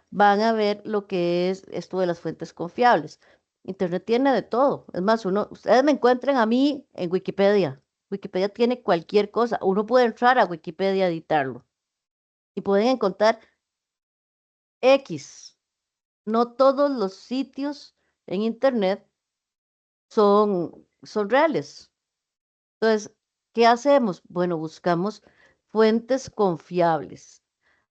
van a ver lo que es esto de las fuentes confiables. Internet tiene de todo. Es más, ustedes me encuentran a mí en Wikipedia. Wikipedia tiene cualquier cosa. Uno puede entrar a Wikipedia a editarlo y pueden encontrar X. No todos los sitios en Internet son reales. Entonces, ¿qué hacemos? Bueno, buscamos fuentes confiables,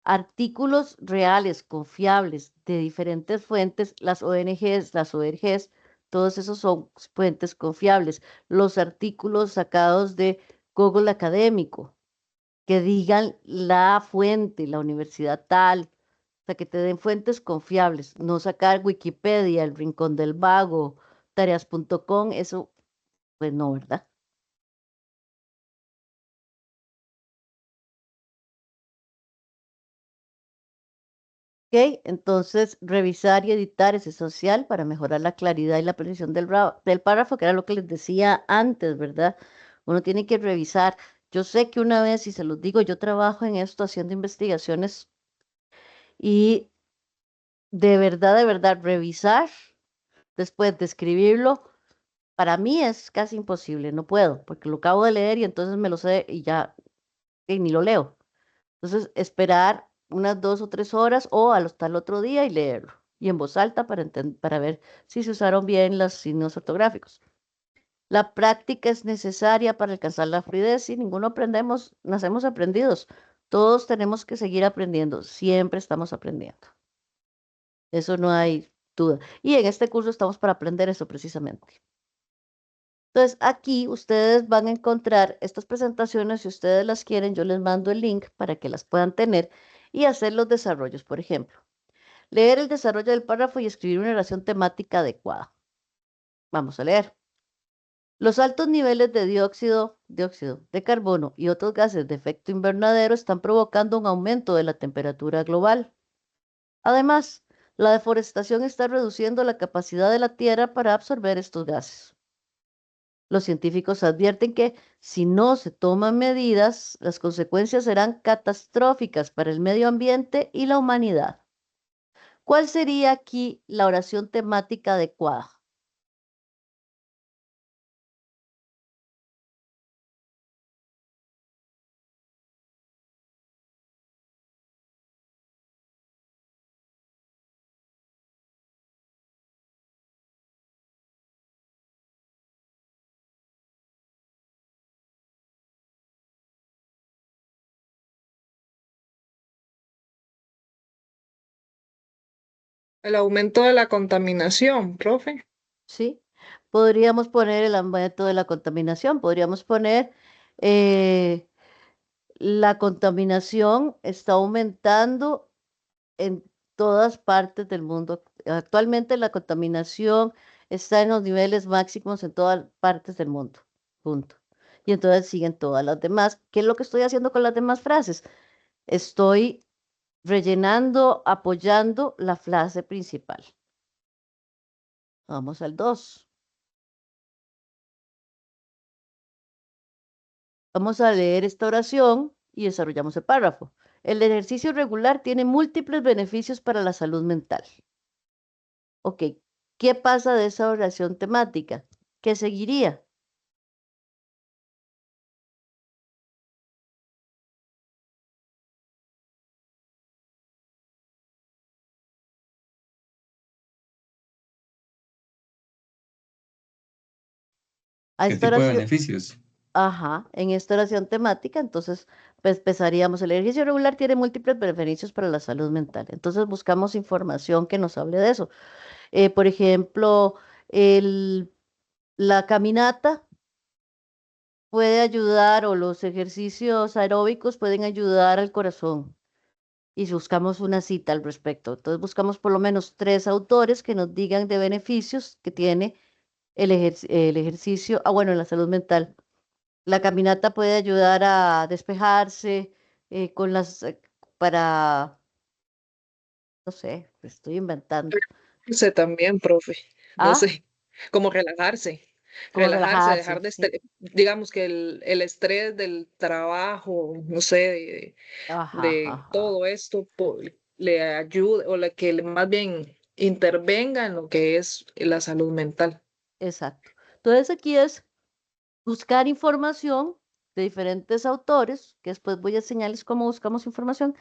artículos reales, confiables, de diferentes fuentes, las ONGs, todos esos son fuentes confiables. Los artículos sacados de Google Académico, que digan la fuente, la universidad tal, o sea, que te den fuentes confiables, no sacar Wikipedia, El Rincón del Vago, tareas.com, eso, pues no, ¿verdad? Ok, entonces revisar y editar es esencial para mejorar la claridad y la precisión del párrafo, que era lo que les decía antes, ¿verdad? Uno tiene que revisar. Yo sé que una vez, y se los digo, yo trabajo en esto haciendo investigaciones y de verdad, revisar después de escribirlo, para mí es casi imposible, no puedo, porque lo acabo de leer y entonces me lo sé y ya, y ni lo leo. Entonces, esperar unas 2 o 3 horas o hasta el otro día y leerlo. Y en voz alta para ver si se usaron bien los signos ortográficos. La práctica es necesaria para alcanzar la fluidez y ninguno aprendemos, nacemos aprendidos. Todos tenemos que seguir aprendiendo, siempre estamos aprendiendo. Eso no hay duda. Y en este curso estamos para aprender eso precisamente. Entonces, aquí ustedes van a encontrar estas presentaciones, si ustedes las quieren, yo les mando el link para que las puedan tener y hacer los desarrollos, por ejemplo. Leer el desarrollo del párrafo y escribir una oración temática adecuada. Vamos a leer. Los altos niveles de dióxido de carbono y otros gases de efecto invernadero están provocando un aumento de la temperatura global. Además, la deforestación está reduciendo la capacidad de la Tierra para absorber estos gases. Los científicos advierten que si no se toman medidas, las consecuencias serán catastróficas para el medio ambiente y la humanidad. ¿Cuál sería aquí la oración temática adecuada? El aumento de la contaminación, profe. ¿Sí? Podríamos poner el aumento de la contaminación, podríamos poner eh, la contaminación está aumentando en todas partes del mundo. Actualmente la contaminación está en los niveles máximos en todas partes del mundo. Punto. Y entonces siguen todas las demás. ¿Qué es lo que estoy haciendo con las demás frases? Estoy rellenando, apoyando la frase principal. Vamos al 2. Vamos a leer esta oración y desarrollamos el párrafo. El ejercicio regular tiene múltiples beneficios para la salud mental. Ok, ¿qué pasa de esa oración temática? ¿Qué seguiría? A ¿Qué esta tipo de oración, beneficios? ajá, en esta oración temática, entonces, pues empezaríamos, el ejercicio regular tiene múltiples beneficios para la salud mental. Entonces buscamos información que nos hable de eso. Por ejemplo, el, la caminata puede ayudar o los ejercicios aeróbicos pueden ayudar al corazón. Y si buscamos una cita al respecto. Entonces buscamos por lo menos 3 autores que nos digan de beneficios que tiene el ejercicio, bueno, en la salud mental. La caminata puede ayudar a despejarse para, no sé, estoy inventando. Sé también, profe. No Ah, sé, como relajarse. como Relajarse, relajarse, dejar de sí. digamos que el estrés del trabajo, no sé, Ajá, de ajá, todo esto le ayude o más bien intervenga en lo que es la salud mental. exacto. Entonces aquí es buscar información de diferentes autores, que después voy a enseñarles cómo buscamos información,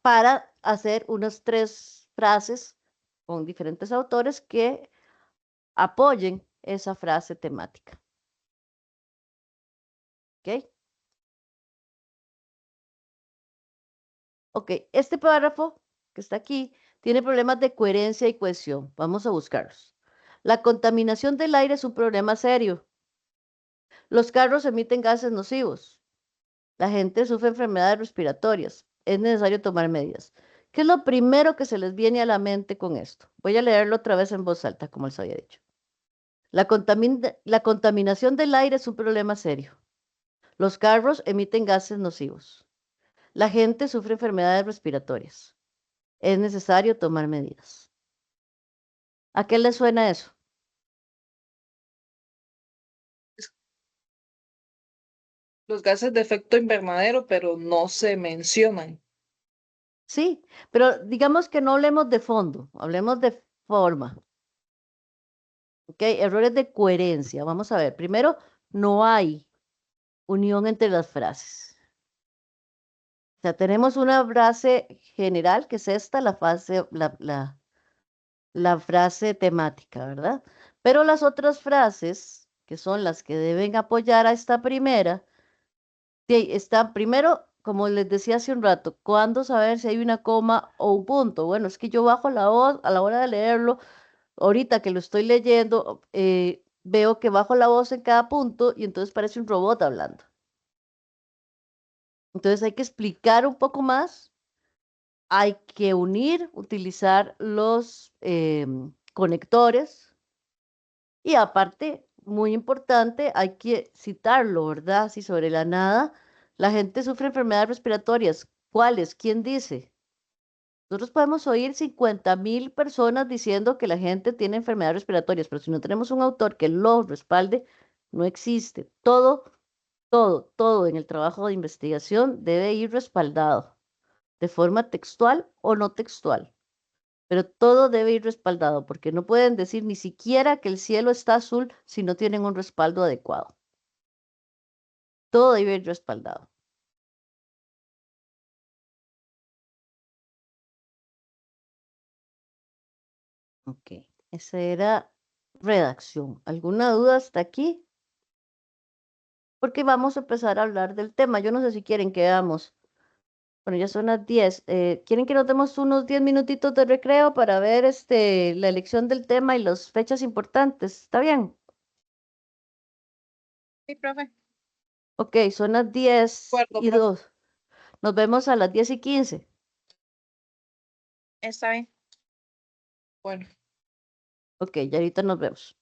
para hacer unas 3 frases con diferentes autores que apoyen esa frase temática. ¿Ok? Ok, este párrafo que está aquí tiene problemas de coherencia y cohesión. Vamos a buscarlos. La contaminación del aire es un problema serio. Los carros emiten gases nocivos. La gente sufre enfermedades respiratorias. Es necesario tomar medidas. ¿Qué es lo primero que se les viene a la mente con esto? Voy a leerlo otra vez en voz alta, como les había dicho. La contaminación del aire es un problema serio. Los carros emiten gases nocivos. La gente sufre enfermedades respiratorias. Es necesario tomar medidas. ¿A qué le suena eso? Los gases de efecto invernadero, pero no se mencionan. Sí, pero digamos que no hablemos de fondo, hablemos de forma. ¿Ok? Errores de coherencia. Vamos a ver. Primero, no hay unión entre las frases. O sea, tenemos una frase general, que es esta, la frase temática, ¿verdad? Pero las otras frases, que son las que deben apoyar a esta primera, están primero, como les decía hace un rato, ¿cuándo saber si hay una coma o un punto? Bueno, es que yo bajo la voz a la hora de leerlo, ahorita que lo estoy leyendo, veo que bajo la voz en cada punto y entonces parece un robot hablando. Entonces hay que explicar un poco más, hay que unir, utilizar los conectores y aparte, muy importante, hay que citarlo, ¿verdad? Si sobre la nada la gente sufre enfermedades respiratorias. ¿Cuáles? ¿Quién dice? Nosotros podemos oír 50.000 personas diciendo que la gente tiene enfermedades respiratorias, pero si no tenemos un autor que lo respalde, no existe. Todo en el trabajo de investigación debe ir respaldado, de forma textual o no textual, pero todo debe ir respaldado, porque no pueden decir ni siquiera que el cielo está azul si no tienen un respaldo adecuado. Todo debe ir respaldado. Ok, esa era redacción. ¿Alguna duda hasta aquí? Porque vamos a empezar a hablar del tema. Yo no sé si quieren que veamos. Bueno, ya son las 10. ¿Quieren que nos demos unos 10 minutitos de recreo para ver la elección del tema y las fechas importantes? ¿Está bien? Sí, profe. Ok, son las 10 Acuerdo, y profe. 2. Nos vemos a las 10:15. Está bien. Bueno. Ok, ya ahorita nos vemos.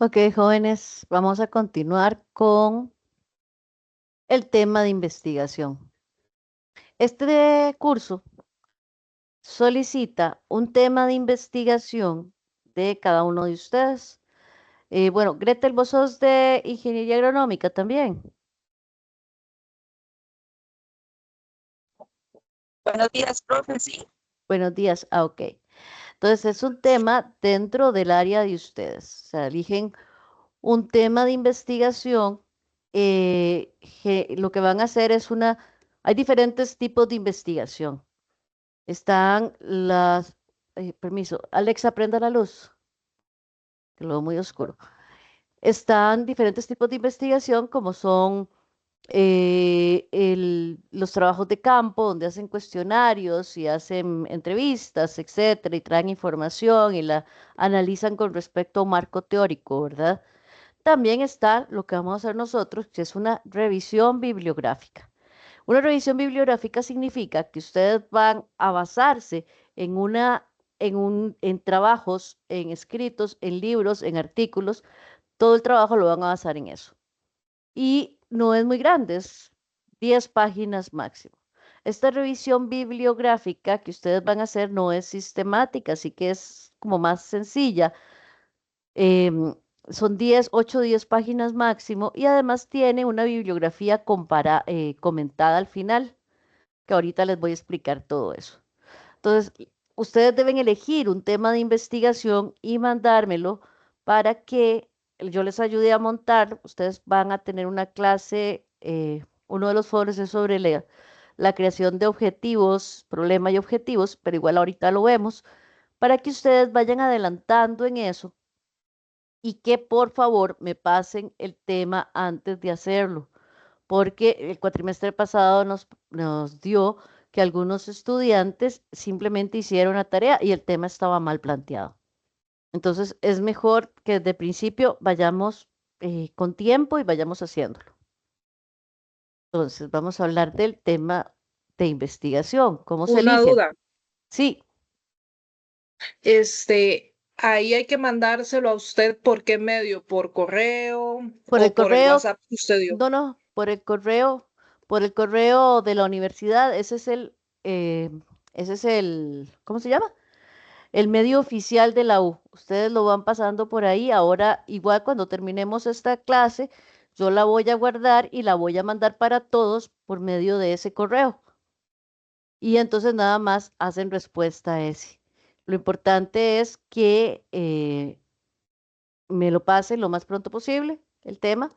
Ok, jóvenes, vamos a continuar con el tema de investigación. Este curso solicita un tema de investigación de cada uno de ustedes. Bueno, Gretel, vos sos de Ingeniería Agronómica también. Buenos días, profe, sí. Buenos días. Ah, ok. Entonces es un tema dentro del área de ustedes. O sea, eligen un tema de investigación. Lo que van a hacer es hay diferentes tipos de investigación. Están permiso, Alexa, prenda la luz, que lo veo muy oscuro. Están diferentes tipos de investigación como son los trabajos de campo, donde hacen cuestionarios y hacen entrevistas, etcétera, y traen información y la analizan con respecto a un marco teórico, ¿verdad? También está lo que vamos a hacer nosotros, que es una revisión bibliográfica. Una revisión bibliográfica significa que ustedes van a basarse en en trabajos, en escritos, en libros, en artículos. Todo el trabajo lo van a basar en eso. Y no es muy grande, es 10 páginas máximo. Esta revisión bibliográfica que ustedes van a hacer no es sistemática, así que es como más sencilla. Em, Son 8 o 10 páginas máximo y además tiene una bibliografía comentada al final, que ahorita les voy a explicar todo eso. Entonces, ustedes deben elegir un tema de investigación y mandármelo para que yo les ayude a montar. Ustedes van a tener una clase, uno de los foros es sobre la creación de objetivos, problema y objetivos, pero igual ahorita lo vemos, para que ustedes vayan adelantando en eso y que por favor me pasen el tema antes de hacerlo, porque el cuatrimestre pasado nos dio que algunos estudiantes simplemente hicieron la tarea y el tema estaba mal planteado. Entonces es mejor que de principio vayamos con tiempo y vayamos haciéndolo. Entonces vamos a hablar del tema de investigación, cómo se Una eligen. duda, Sí, ahí hay que mandárselo a usted por qué medio, por correo por el o por el correo, WhatsApp que usted dio. no, por el correo de la universidad, eh, ese es ¿cómo se llama? El medio oficial de la U. Ustedes lo van pasando por ahí. Ahora, igual cuando terminemos esta clase, yo la voy a guardar y la voy a mandar para todos por medio de ese correo. Y entonces nada más hacen respuesta a ese. Lo importante es que me lo pasen lo más pronto posible, el tema,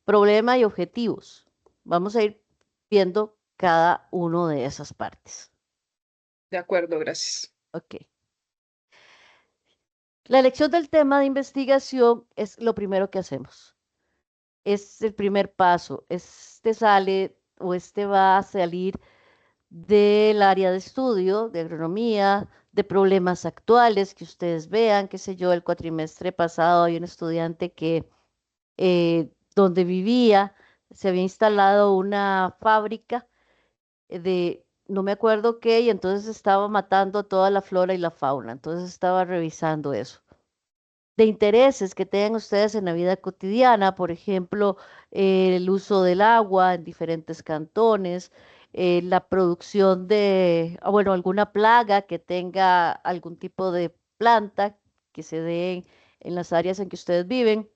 problema y objetivos. Vamos a ir viendo cada uno de esas partes. De acuerdo, gracias. Ok. La elección del tema de investigación es lo primero que hacemos. Es el primer paso. Este sale o este va a salir del área de estudio, de agronomía, de problemas actuales que ustedes vean, qué sé yo, el cuatrimestre pasado hay un estudiante que donde vivía se había instalado una fábrica no me acuerdo qué, y entonces estaba matando toda la flora y la fauna. Entonces estaba revisando eso de intereses que tengan ustedes en la vida cotidiana, por ejemplo, el uso del agua en diferentes cantones, la producción bueno, alguna plaga que tenga algún tipo de planta que se dé en las áreas en que ustedes viven,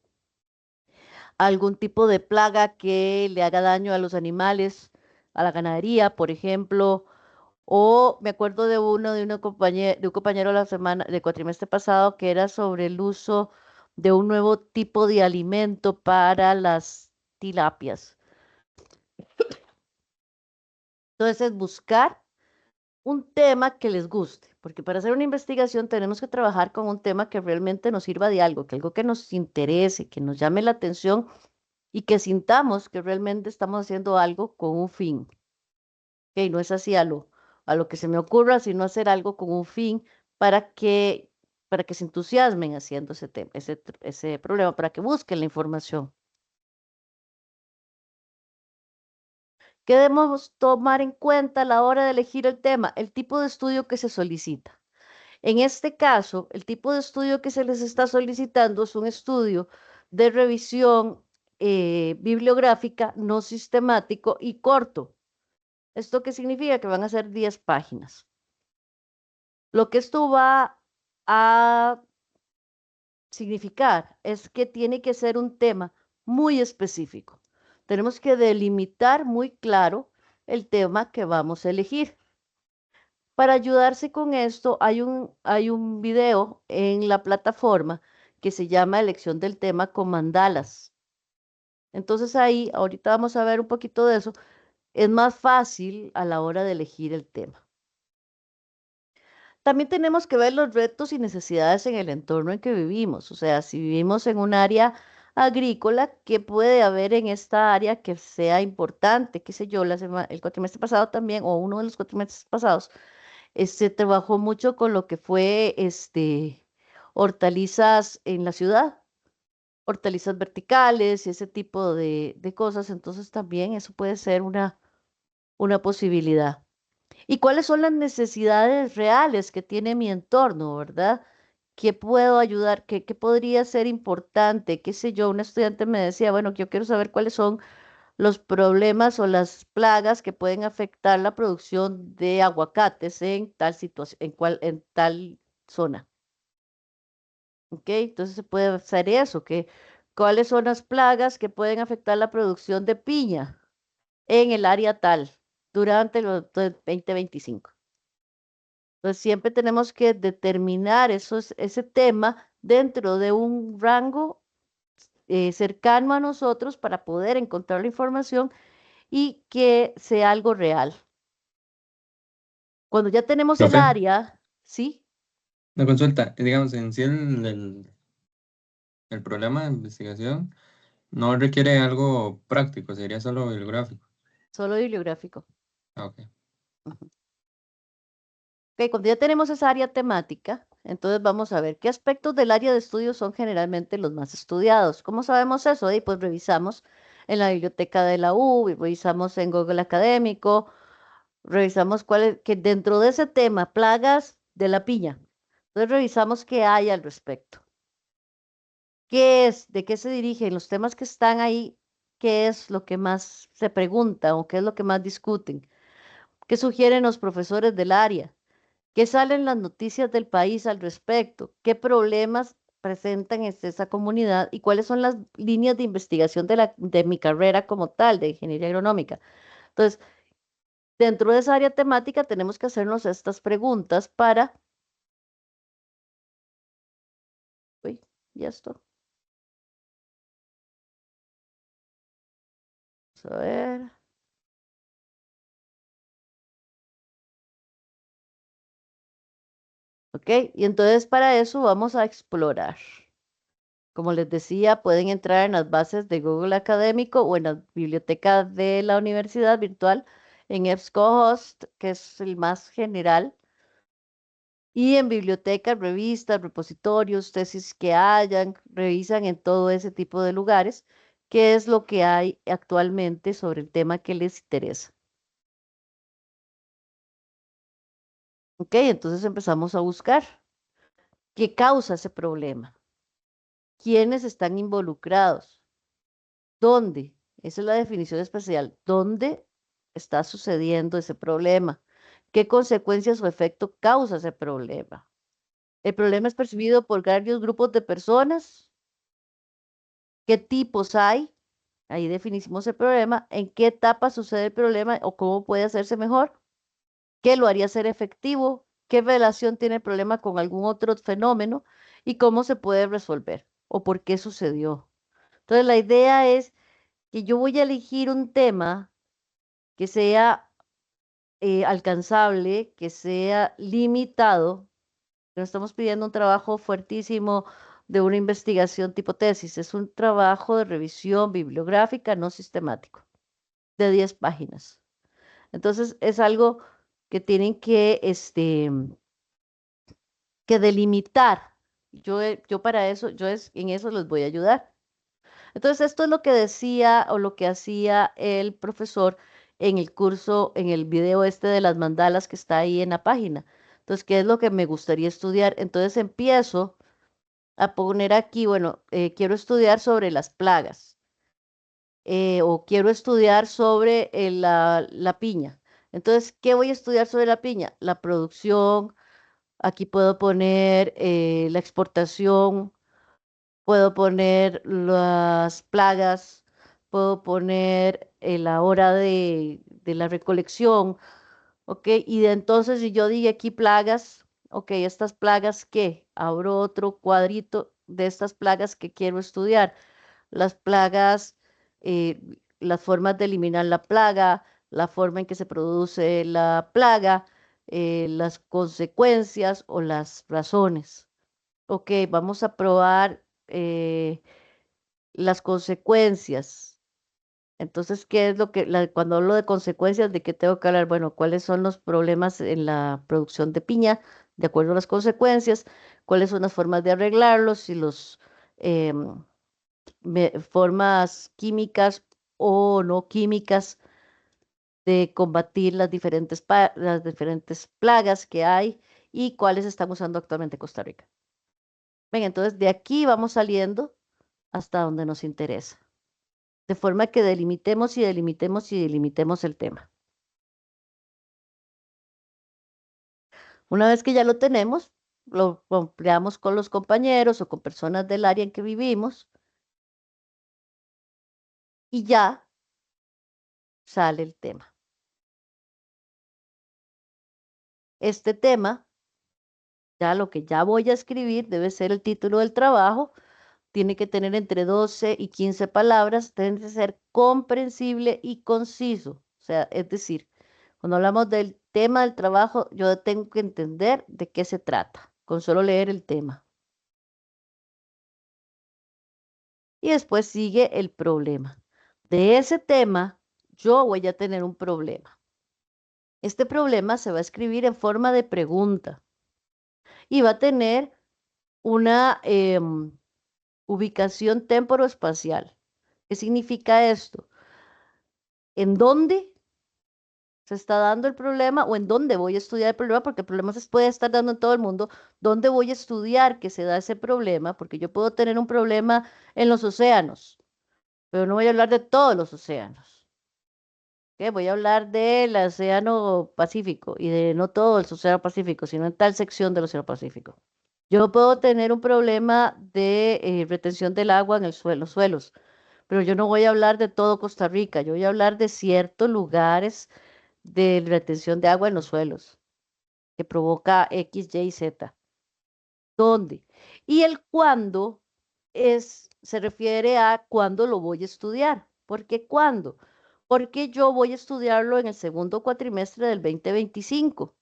algún tipo de plaga que le haga daño a los animales, a la ganadería, por ejemplo. O me acuerdo de un compañero del cuatrimestre pasado que era sobre el uso de un nuevo tipo de alimento para las tilapias. Entonces, es buscar un tema que les guste, porque para hacer una investigación tenemos que trabajar con un tema que realmente nos sirva de algo, que algo que nos interese, que nos llame la atención y que sintamos que realmente estamos haciendo algo con un fin. Ok, no es así a lo que se me ocurra, sino hacer algo con un fin para que, para que se entusiasmen haciendo ese tema, ese problema, para que busquen la información. ¿Qué debemos tomar en cuenta a la hora de elegir el tema? El tipo de estudio que se solicita. En este caso, el tipo de estudio que se les está solicitando es un estudio de revisión bibliográfica no sistemático y corto. ¿Esto qué significa? Que van a ser 10 páginas. Lo que esto va a significar es que tiene que ser un tema muy específico. Tenemos que delimitar muy claro el tema que vamos a elegir. Para ayudarse con esto, hay un video en la plataforma que se llama Elección del tema con mandalas. Entonces ahí, ahorita vamos a ver un poquito de eso, es más fácil a la hora de elegir el tema. También tenemos que ver los retos y necesidades en el entorno en que vivimos. O sea, si vivimos en un área agrícola, ¿qué puede haber en esta área que sea importante? Qué sé yo, el cuatrimestre pasado también, o uno de los cuatrimestres pasados, se trabajó mucho con lo que fue hortalizas en la ciudad, hortalizas verticales y ese tipo de cosas. Entonces también eso puede ser una posibilidad. ¿Y cuáles son las necesidades reales que tiene mi entorno, verdad? ¿Qué puedo ayudar? ¿Qué podría ser importante? ¿Qué sé yo? Un estudiante me decía, bueno, yo quiero saber cuáles son los problemas o las plagas que pueden afectar la producción de aguacates en tal situación, en tal zona. ¿Ok? Entonces se puede hacer eso, que cuáles son las plagas que pueden afectar la producción de piña en el área tal durante los 2025. Entonces siempre tenemos que determinar ese tema dentro de un rango cercano a nosotros para poder encontrar la información y que sea algo real. Cuando ya tenemos el Profe, área, ¿sí? una consulta. Digamos, en sí el problema de investigación no requiere algo práctico, sería solo bibliográfico. Solo bibliográfico. Ah, ok. Ujú. Ok, cuando ya tenemos esa área temática, entonces vamos a ver qué aspectos del área de estudio son generalmente los más estudiados. ¿Cómo sabemos eso? Y pues revisamos en la biblioteca de la U, y revisamos en Google Académico, revisamos que dentro de ese tema, plagas de la piña. Entonces revisamos qué hay al respecto. ¿Qué es? ¿De qué se dirigen los temas que están ahí? ¿Qué es lo que más se pregunta o qué es lo que más discuten? ¿Qué sugieren los profesores del área? ¿Qué salen las noticias del país al respecto? ¿Qué problemas presentan esa comunidad y cuáles son las líneas de investigación de mi carrera como tal, de ingeniería agronómica? Entonces, dentro de esa área temática tenemos que hacernos estas preguntas para... Uy, ya esto. Vamos a ver. ¿Ok? Y entonces para eso vamos a explorar. Como les decía, pueden entrar en las bases de Google Académico o en la biblioteca de la universidad virtual en EBSCOhost, que es el más general, y en bibliotecas, revistas, repositorios, tesis que hayan, revisan en todo ese tipo de lugares qué es lo que hay actualmente sobre el tema que les interesa. ¿Ok? Entonces empezamos a buscar qué causa ese problema, quiénes están involucrados. ¿Dónde? Esa es la definición especial. ¿Dónde está sucediendo ese problema? ¿Qué consecuencias o efecto causa ese problema? ¿El problema es percibido por varios grupos de personas? ¿Qué tipos hay? Ahí definimos el problema. ¿En qué etapa sucede el problema o cómo puede hacerse mejor? ¿Qué lo haría ser efectivo? ¿Qué relación tiene el problema con algún otro fenómeno? ¿Y cómo se puede resolver? ¿O por qué sucedió? Entonces, la idea es que yo voy a elegir un tema que sea alcanzable, que sea limitado. No estamos pidiendo un trabajo fuertísimo de una investigación tipo tesis, es un trabajo de revisión bibliográfica no sistemático de 10 páginas. Entonces es algo que tienen que delimitar. Yo para eso, en eso les voy a ayudar. Entonces, esto es lo que decía o lo que hacía el profesor en el curso, en el video este de las mandalas que está ahí en la página. Entonces, ¿qué es lo que me gustaría estudiar? Entonces empiezo a poner aquí, bueno, quiero estudiar sobre las plagas o quiero estudiar sobre la piña. Entonces, ¿qué voy a estudiar sobre la piña? La producción, aquí puedo poner la exportación, puedo poner las plagas, puedo poner la hora de la recolección, ¿ok? Y de entonces, si yo digo aquí plagas, ok, estas plagas, ¿qué? Abro otro cuadrito de estas plagas que quiero estudiar. Las plagas, eh, las formas de eliminar la plaga, la forma en que se produce la plaga, las consecuencias o las razones. Ok, vamos a probar las consecuencias. Entonces, ¿qué es lo que, cuando hablo de consecuencias, de qué tengo que hablar? Bueno, ¿cuáles son los problemas en la producción de piña, de acuerdo a las consecuencias? ¿Cuáles son las formas de arreglarlos y los formas químicas o no químicas de combatir las diferentes plagas que hay y cuáles están usando actualmente Costa Rica? Ven, entonces de aquí vamos saliendo hasta donde nos interesa, de forma que delimitemos y delimitemos y delimitemos el tema. Una vez que ya lo tenemos, lo empleamos con los compañeros o con personas del área en que vivimos y ya sale el tema. Este tema, ya lo que ya voy a escribir, debe ser el título del trabajo, tiene que tener entre 12 y 15 palabras, tiene que ser comprensible y conciso. O sea, es decir, cuando hablamos del tema del trabajo, yo tengo que entender de qué se trata, con solo leer el tema. Y después sigue el problema. De ese tema, yo voy a tener un problema. Este problema se va a escribir en forma de pregunta y va a tener una ubicación temporoespacial. ¿Qué significa esto? ¿En dónde se está dando el problema o en dónde voy a estudiar el problema? Porque el problema se puede estar dando en todo el mundo. ¿Dónde voy a estudiar que se da ese problema? Porque yo puedo tener un problema en los océanos, pero no voy a hablar de todos los océanos. ¿Ok? Voy a hablar del océano Pacífico y de no todo el océano Pacífico, sino en tal sección del océano Pacífico. Yo puedo tener un problema de retención del agua en los suelos, pero yo no voy a hablar de todo Costa Rica, yo voy a hablar de ciertos lugares de retención de agua en los suelos que provoca X, Y, Z. ¿Dónde? Y el cuándo se refiere a cuándo lo voy a estudiar. ¿Por qué cuándo? Porque yo voy a estudiarlo en el segundo cuatrimestre del 2025.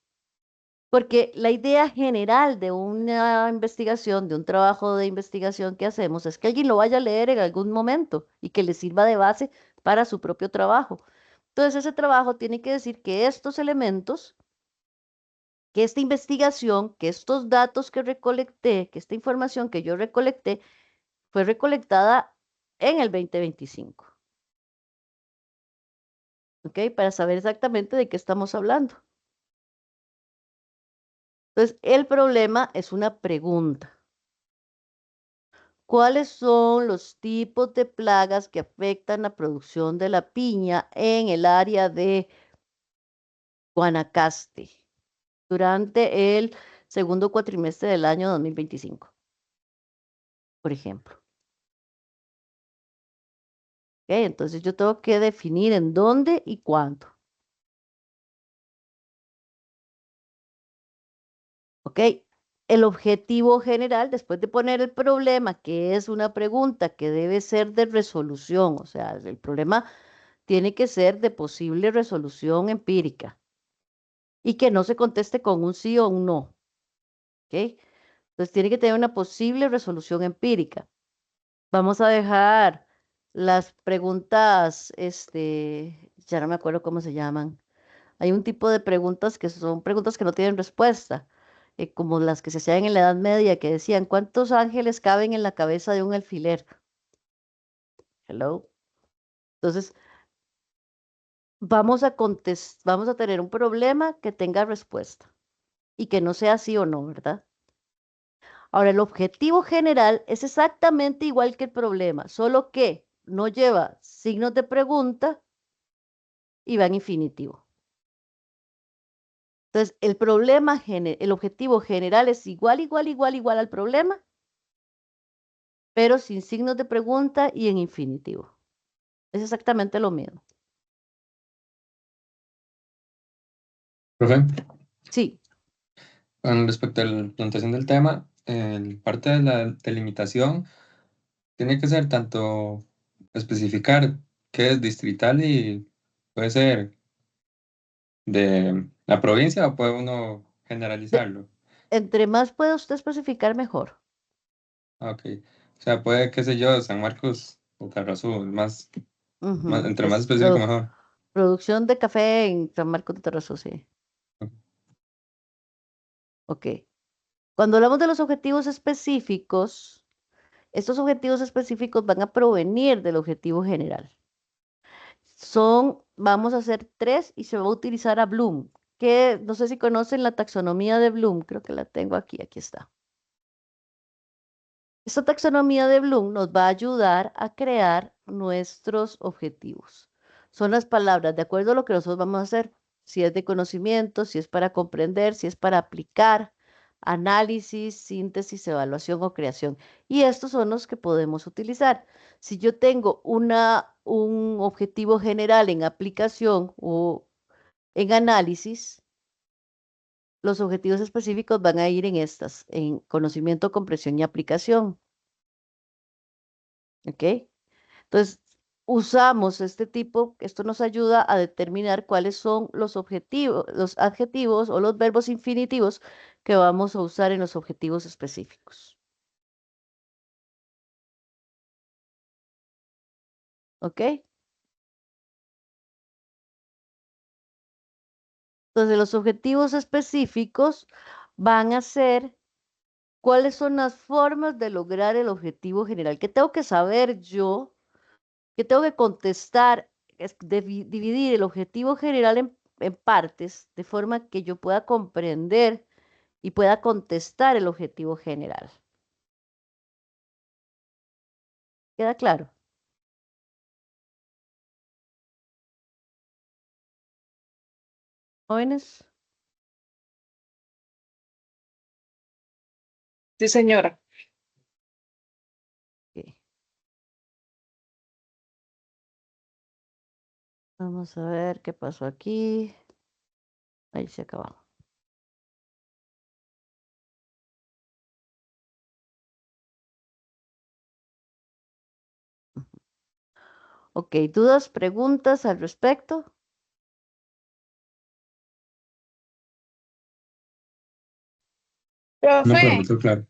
Porque la idea general de una investigación, de un trabajo de investigación que hacemos, es que alguien lo vaya a leer en algún momento y que le sirva de base para su propio trabajo. Entonces, ese trabajo tiene que decir que estos elementos, que esta investigación, que estos datos que recolecté, que esta información que yo recolecté, fue recolectada en el 2025. ¿Ok? Para saber exactamente de qué estamos hablando. Entonces, el problema es una pregunta. ¿Cuáles son los tipos de plagas que afectan la producción de la piña en el área de Guanacaste durante el segundo cuatrimestre del año 2025? Por ejemplo. ¿Ok? Entonces yo tengo que definir en dónde y cuándo. ¿Ok? El objetivo general, después de poner el problema, que es una pregunta que debe ser de resolución, o sea, el problema tiene que ser de posible resolución empírica y que no se conteste con un sí o un no. ¿Ok? Entonces tiene que tener una posible resolución empírica. Vamos a dejar las preguntas, ya no me acuerdo cómo se llaman. Hay un tipo de preguntas que son preguntas que no tienen respuesta, como las que se hacían en la Edad Media, que decían, ¿cuántos ángeles caben en la cabeza de un alfiler? Hello. Entonces, vamos a tener un problema que tenga respuesta. y que no sea sí o no, ¿verdad? Ahora, el objetivo general es exactamente igual que el problema, solo que no lleva signos de pregunta y va en infinitivo. Entonces, el objetivo general es igual al problema, pero sin signos de pregunta y en infinitivo. Es exactamente lo mismo. Profe, Sí, con respecto a la planteación del tema, el parte de la delimitación tiene que ser tanto especificar qué es distrital y puede ser de la provincia o puede uno de- generalizarlo. entre más pueda usted especificar, mejor. Ah, ok. O sea, puede, qué sé yo, San Marcos o Tarrazú, Ujú, entre más específico mejor. producción de café en San Marcos de Torreso, sí. Ok. Cuando hablamos de los objetivos específicos, estos objetivos específicos van a provenir del objetivo general. Vamos a hacer tres y se va a utilizar a Bloom, que no sé si conocen la taxonomía de Bloom, creo que la tengo aquí está. Esta taxonomía de Bloom nos va a ayudar a crear nuestros objetivos. Son las palabras de acuerdo a lo que nosotros vamos a hacer, si es de conocimiento, si es para comprender, si es para aplicar, análisis, síntesis, evaluación o creación. Y estos son los que podemos utilizar. Si yo tengo un objetivo general en aplicación o en análisis, los objetivos específicos van a ir en conocimiento, comprensión y aplicación. ¿Ok? Entonces, usamos esto nos ayuda a determinar cuáles son los objetivos, los adjetivos o los verbos infinitivos que vamos a usar en los objetivos específicos. ¿Ok? Entonces, los objetivos específicos van a ser cuáles son las formas de lograr el objetivo general. ¿Qué tengo que saber yo? ¿Qué tengo que contestar? Dividir el objetivo general en partes de forma que yo pueda comprender y pueda contestar el objetivo general. ¿Queda claro? Jóvenes. Sí, señora. Ok. Vamos a ver qué pasó aquí. Ahí se acabó. Ok, ¿dudas, preguntas al respecto? No, pero Profe, todo claro.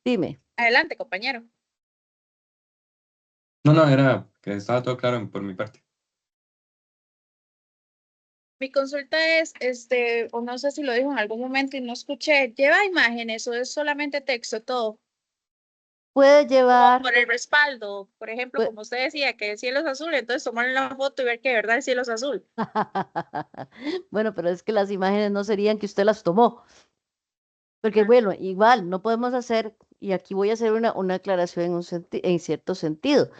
Dime. adelante, compañero. No, no, era que estaba todo claro por mi parte. Mi consulta es, o no sé si lo dijo en algún momento y no escuché, ¿lleva imágenes o es solamente texto todo? Puede Como llevar, por el respaldo, por ejemplo, pue- como usted decía, que el cielo es azul, entonces tomarle la foto y ver que de verdad el cielo es azul. Bueno, pero es que las imágenes no serían que usted las tomó. Porque bueno, igual no podemos hacer, y aquí voy a hacer una aclaración en cierto sentido,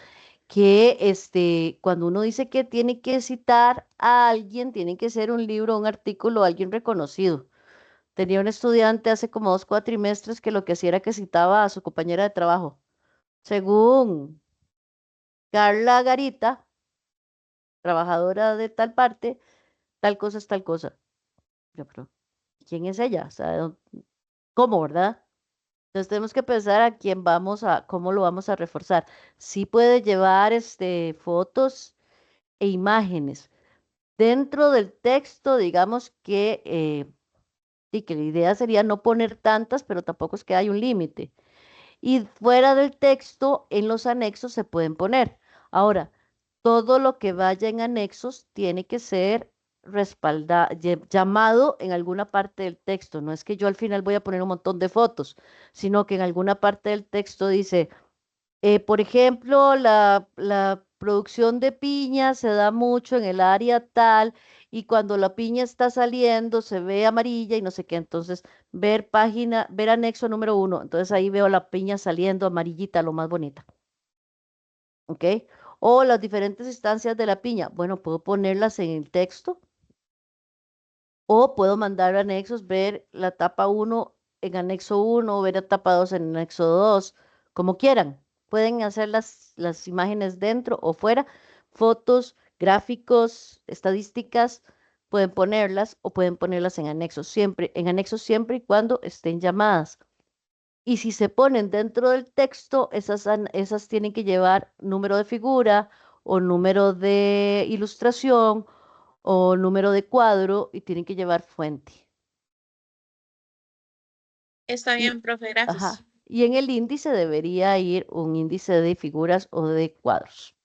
que cuando uno dice que tiene que citar a alguien, tiene que ser un libro, un artículo, alguien reconocido. Tenía un estudiante hace como 2 cuatrimestres que lo que hacía era que citaba a su compañera de trabajo. Según Carla Garita, trabajadora de tal parte, tal cosa es tal cosa. Yo, pero, ¿quién es ella? O sea, ¿cómo, verdad? Entonces tenemos que pensar a cómo lo vamos a reforzar. Sí puede llevar fotos e imágenes. Dentro del texto, digamos sí, que la idea sería no poner tantas, pero tampoco es que hay un límite. Y fuera del texto, en los anexos se pueden poner. Ahora, todo lo que vaya en anexos tiene que ser llamado en alguna parte del texto. No es que yo al final voy a poner un montón de fotos, sino que en alguna parte del texto dice, por ejemplo, la producción de piña se da mucho en el área tal y cuando la piña está saliendo se ve amarilla y no sé qué. Entonces, ver anexo número 1. Entonces ahí veo la piña saliendo amarillita, lo más bonita. ¿Ok? O las diferentes instancias de la piña. Bueno, puedo ponerlas en el texto o puedo mandar anexos, ver la etapa 1 en anexo 1, ver la etapa 2 en anexo 2, como quieran. Pueden hacer las imágenes dentro o fuera, fotos, gráficos, estadísticas, pueden ponerlas o pueden ponerlas en anexos siempre y cuando estén llamadas. Y si se ponen dentro del texto, esas tienen que llevar número de figura o número de ilustración o número de cuadro y tienen que llevar fuente. Está Y, bien, profe, gracias. ajá, y en el índice debería ir un índice de figuras o de cuadros.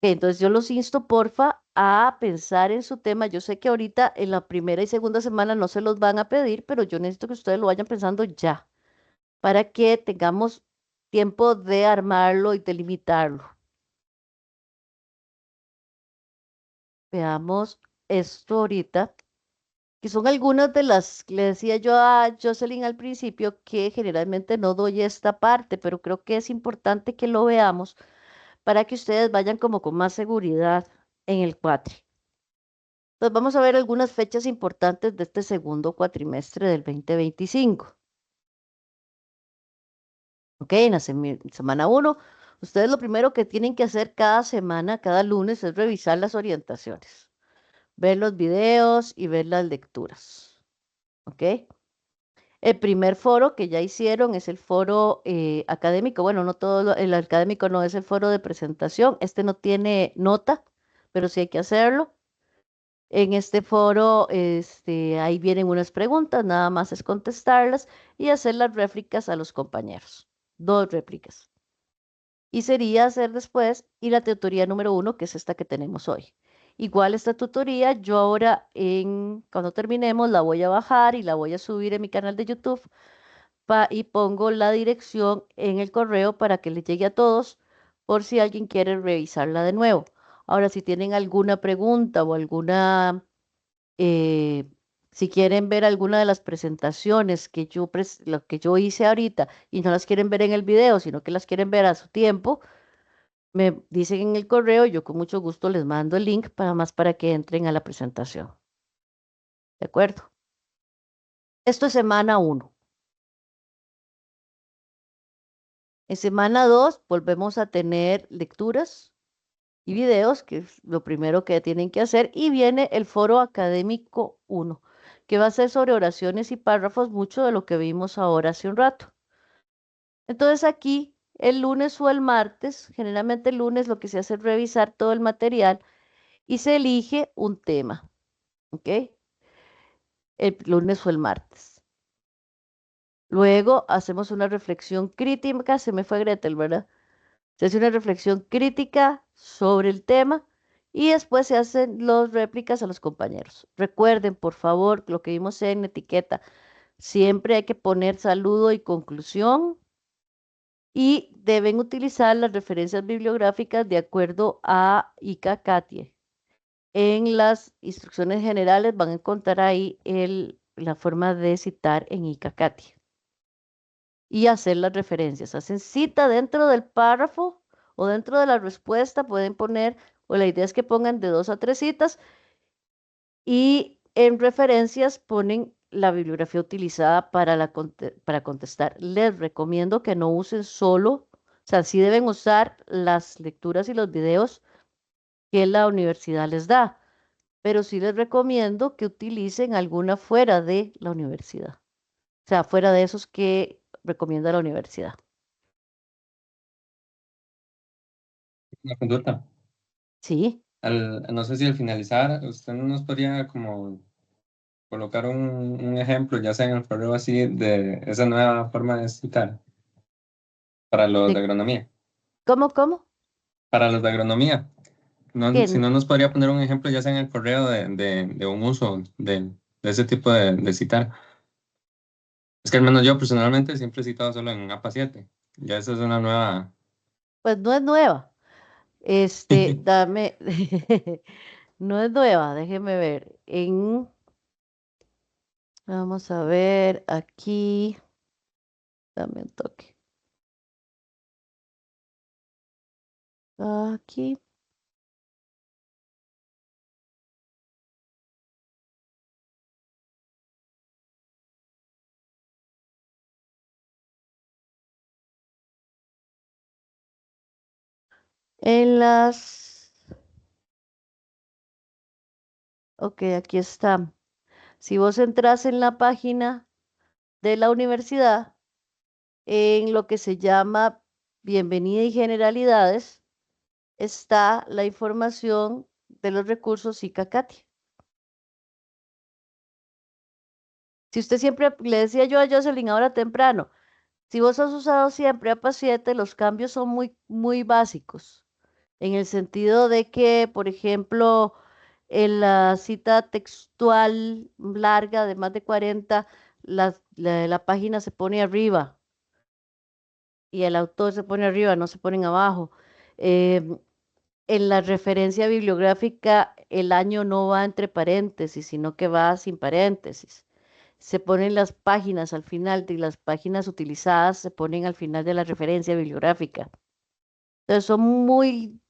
Entonces yo los insto, porfa, a pensar en su tema. Yo sé que ahorita en la primera y segunda semana no se los van a pedir, pero yo necesito que ustedes lo vayan pensando ya, para que tengamos tiempo de armarlo y delimitarlo. Veamos esto ahorita, que son algunas de las, le decía yo a Jocelyn al principio, que generalmente no doy esta parte, pero creo que es importante que lo veamos para que ustedes vayan como con más seguridad en el cuatri. Entonces vamos a ver algunas fechas importantes de este segundo cuatrimestre del 2025. Ok, en la semana 1, ustedes lo primero que tienen que hacer cada semana, cada lunes, es revisar las orientaciones, ver los videos y ver las lecturas. ¿Ok? El primer foro que ya hicieron es el foro académico. Bueno, no todo el académico no es el foro de presentación. Este no tiene nota, pero sí hay que hacerlo. En este foro, ahí vienen unas preguntas, nada más es contestarlas y hacer las réplicas a los compañeros. 2 réplicas. Y sería hacer después y la tutoría número 1, que es esta que tenemos hoy. Igual esta tutoría, yo ahora cuando terminemos la voy a bajar y la voy a subir en mi canal de YouTube y pongo la dirección en el correo para que les llegue a todos por si alguien quiere revisarla de nuevo. Ahora, si tienen alguna pregunta o eh, si quieren ver alguna de las presentaciones lo que yo hice ahorita y no las quieren ver en el video, sino que las quieren ver a su tiempo, me dicen en el correo, yo con mucho gusto les mando el link para que entren a la presentación. ¿De acuerdo? Esto es semana 1. En semana 2 volvemos a tener lecturas y videos, que es lo primero que tienen que hacer, y viene el foro académico 1, que va a ser sobre oraciones y párrafos, mucho de lo que vimos ahora hace un rato. Entonces aquí, el lunes o el martes, generalmente el lunes lo que se hace es revisar todo el material y se elige un tema, ¿ok? El lunes o el martes. Luego hacemos una reflexión crítica, se me fue Gretel, ¿verdad? Se hace una reflexión crítica sobre el tema y después se hacen las réplicas a los compañeros. Recuerden, por favor, lo que vimos en etiqueta. Siempre hay que poner saludo y conclusión y deben utilizar las referencias bibliográficas de acuerdo a ICA CATIE. En las instrucciones generales van a encontrar ahí la forma de citar en ICA CATIE y hacer las referencias. Hacen cita dentro del párrafo o dentro de la respuesta, pueden poner, o la idea es que pongan de 2 a 3 citas y en referencias ponen la bibliografía utilizada para contestar. Les recomiendo que no usen solo, o sea, sí deben usar las lecturas y los videos que la universidad les da, pero sí les recomiendo que utilicen alguna fuera de la universidad, o sea, fuera de esos que recomienda la universidad. Una consulta. Sí. No sé si al finalizar, usted no nos podría como colocar un ejemplo, ya sea en el correo así, de esa nueva forma de citar para los de ¿De agronomía. cómo? Para los de agronomía. Que Si no nos podría poner un ejemplo, ya sea en el correo de un uso de ese tipo de citar. Es que al menos yo personalmente siempre he citado solo en APA 7. Ya esa es una nueva Pues no es nueva. Dame, no es nueva, déjeme ver. Vamos a ver aquí, dame un toque. Aquí. En las, ok, aquí está. Si vos entras en la página de la universidad, en lo que se llama Bienvenida y Generalidades, está la información de los recursos ICACATI. Si usted siempre, le decía yo a Jocelyn ahora temprano, si vos has usado siempre APA 7, los cambios son muy, muy básicos, en el sentido de que, por ejemplo, en la cita textual larga de más de 40, la página se pone arriba y el autor se pone arriba, no se ponen abajo. En la referencia bibliográfica, el año no va entre paréntesis, sino que va sin paréntesis. Se ponen las páginas al final de las páginas utilizadas, se ponen al final de la referencia bibliográfica. Entonces son muy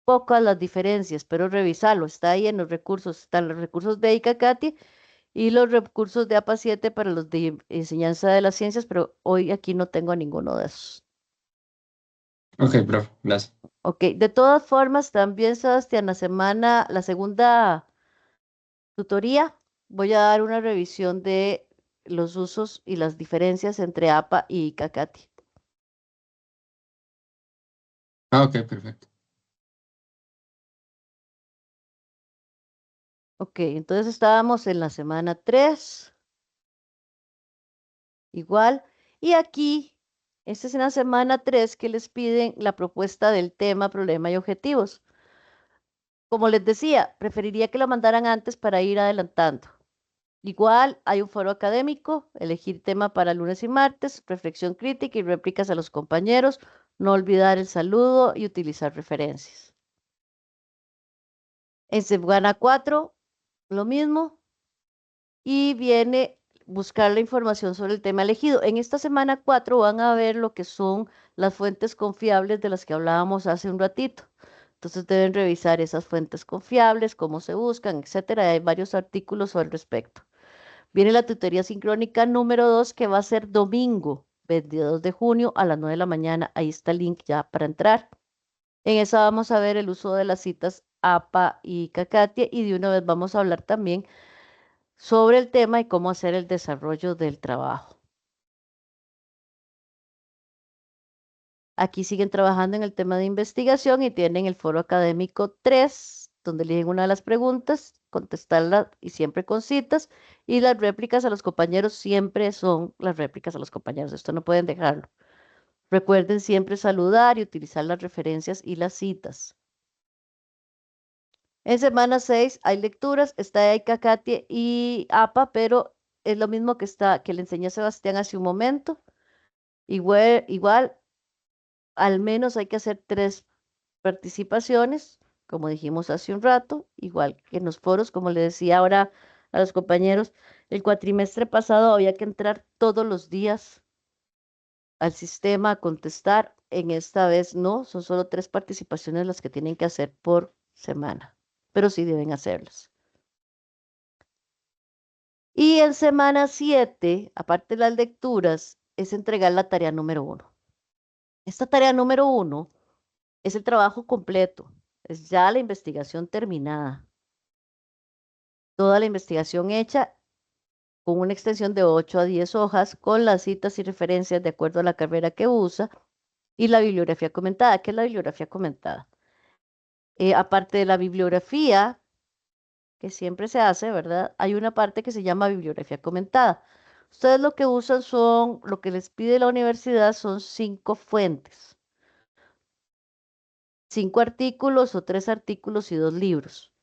pocas las diferencias, pero revisarlo. Está ahí en los recursos, están los recursos de ICACATI y los recursos de APA 7 para los de enseñanza de las ciencias, pero hoy aquí no tengo ninguno de esos. Ok, profe, gracias. Ok, de todas formas, también, Sebastián, la segunda tutoría, voy a dar una revisión de los usos y las diferencias entre APA y ICACATI. Ah, ok, perfecto. Ok, entonces estábamos en la semana 3, igual, y aquí, esta es en la semana 3 que les piden la propuesta del tema, problema y objetivos. Como les decía, preferiría que lo mandaran antes para ir adelantando. Igual hay un foro académico, elegir tema para lunes y martes, reflexión crítica y réplicas a los compañeros, no olvidar el saludo y utilizar referencias. En semana 4, lo mismo, y viene buscar la información sobre el tema elegido. En esta semana 4 van a ver lo que son las fuentes confiables de las que hablábamos hace un ratito. Entonces deben revisar esas fuentes confiables, cómo se buscan, etcétera. Hay varios artículos al respecto. Viene la tutoría sincrónica número 2 que va a ser domingo 22 de junio a las 9 de la mañana. Ahí está el link ya para entrar. En esa vamos a ver el uso de las citas APA y CACATIA y de una vez vamos a hablar también sobre el tema y cómo hacer el desarrollo del trabajo. Aquí siguen trabajando en el tema de investigación y tienen el foro académico 3, donde eligen una de las preguntas, contestarla y siempre con citas, y las réplicas a los compañeros siempre son las réplicas a los compañeros, esto no pueden dejarlo. Recuerden siempre saludar y utilizar las referencias y las citas. En semana 6 hay lecturas, está ICACATI y APA, pero es lo mismo que le enseñé a Sebastián hace un momento. Igual, al menos hay que hacer 3 participaciones, como dijimos hace un rato, igual que en los foros, como le decía ahora a los compañeros, el cuatrimestre pasado había que entrar todos los días al sistema a contestar. En esta vez no, son solo 3 participaciones las que tienen que hacer por semana, pero sí deben hacerlas. Y en semana 7, aparte de las lecturas, es entregar la tarea número 1. Esta tarea número 1 es el trabajo completo, es ya la investigación terminada. Toda la investigación hecha con una extensión de 8 a 10 hojas, con las citas y referencias de acuerdo a la carrera que usa y la bibliografía comentada. ¿Qué es la bibliografía comentada? Aparte de la bibliografía, que siempre se hace, ¿verdad? Hay una parte que se llama bibliografía comentada. Ustedes lo que usan son, lo que les pide la universidad son 5 fuentes, 5 artículos o 3 artículos y 2 libros.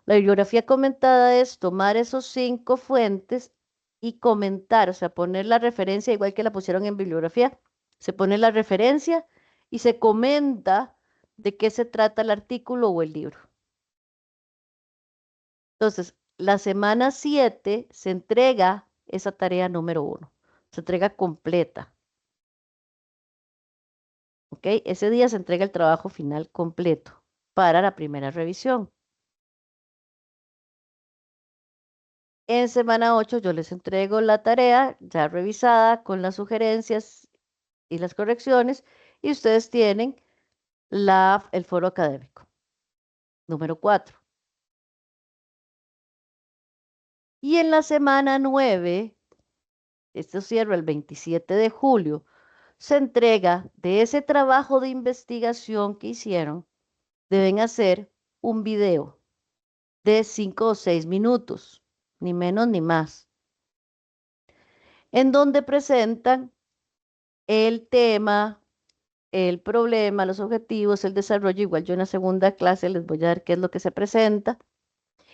La bibliografía comentada es tomar esos 5 fuentes y comentar, o sea, poner la referencia igual que la pusieron en bibliografía. Se pone la referencia y se comenta de qué se trata el artículo o el libro. Entonces, la semana 7 se entrega esa tarea número 1. Se entrega completa. ¿Ok? Ese día se entrega el trabajo final completo para la primera revisión. En semana 8 yo les entrego la tarea ya revisada con las sugerencias y las correcciones y ustedes tienen el foro académico. Número 4. Y en la semana 9, esto cierra el 27 de julio, se entrega de ese trabajo de investigación que hicieron, deben hacer un video de 5 o 6 minutos, ni menos ni más, en donde presentan el tema, el problema, los objetivos, el desarrollo. Igual yo en la segunda clase les voy a dar qué es lo que se presenta.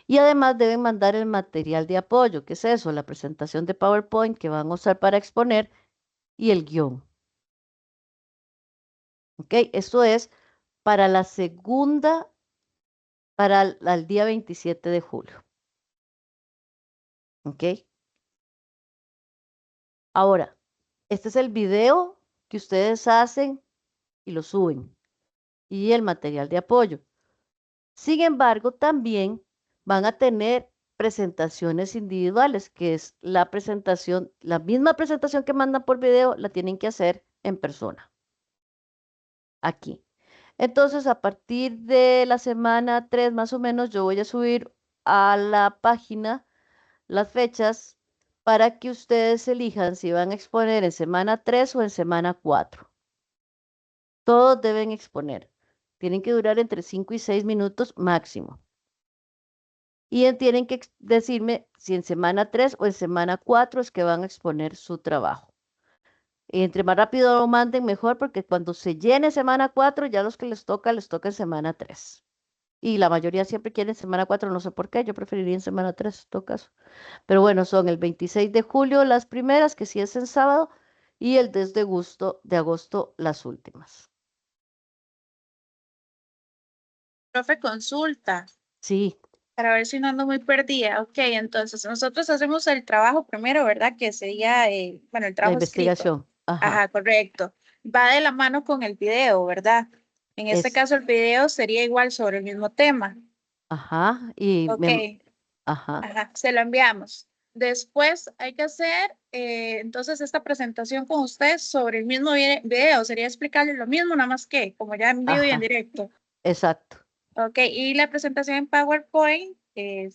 Y además deben mandar el material de apoyo, que es eso, la presentación de PowerPoint que van a usar para exponer y el guión. ¿Ok? Esto es para la segunda, para el día 27 de julio. ¿Ok? Ahora, este es el video que ustedes hacen y lo suben. Y el material de apoyo. Sin embargo, también van a tener presentaciones individuales, que es la presentación, la misma presentación que mandan por video, la tienen que hacer en persona. Aquí. Entonces, a partir de la semana 3 más o menos, yo voy a subir a la página las fechas para que ustedes elijan si van a exponer en semana 3 o en semana 4. Todos deben exponer. Tienen que durar entre 5 y 6 minutos máximo. Y tienen que decirme si en semana 3 o en semana 4 es que van a exponer su trabajo. Y entre más rápido lo manden, mejor, porque cuando se llene semana 4, ya los que les toca en semana 3. Y la mayoría siempre quieren semana 4, no sé por qué, yo preferiría en semana 3 en todo caso. Pero bueno, son el 26 de julio las primeras, que sí es en sábado, y el 10 de agosto las últimas. Profe, consulta Sí, para ver si no ando muy perdida. Ok, entonces nosotros hacemos el trabajo primero, ¿verdad? Que sería, bueno, el la trabajo escrito. investigación. Ajá, Ajá, correcto. Va de la mano con el video, ¿verdad? En este es, caso, el video sería igual sobre el mismo tema. ajá, Ok, ajá. ajá, se lo enviamos. Después hay que hacer entonces esta presentación con usted sobre el mismo video. Sería explicarle lo mismo, nada más que como ya en vivo y en Ajá, directo. exacto. Ok, y la presentación en PowerPoint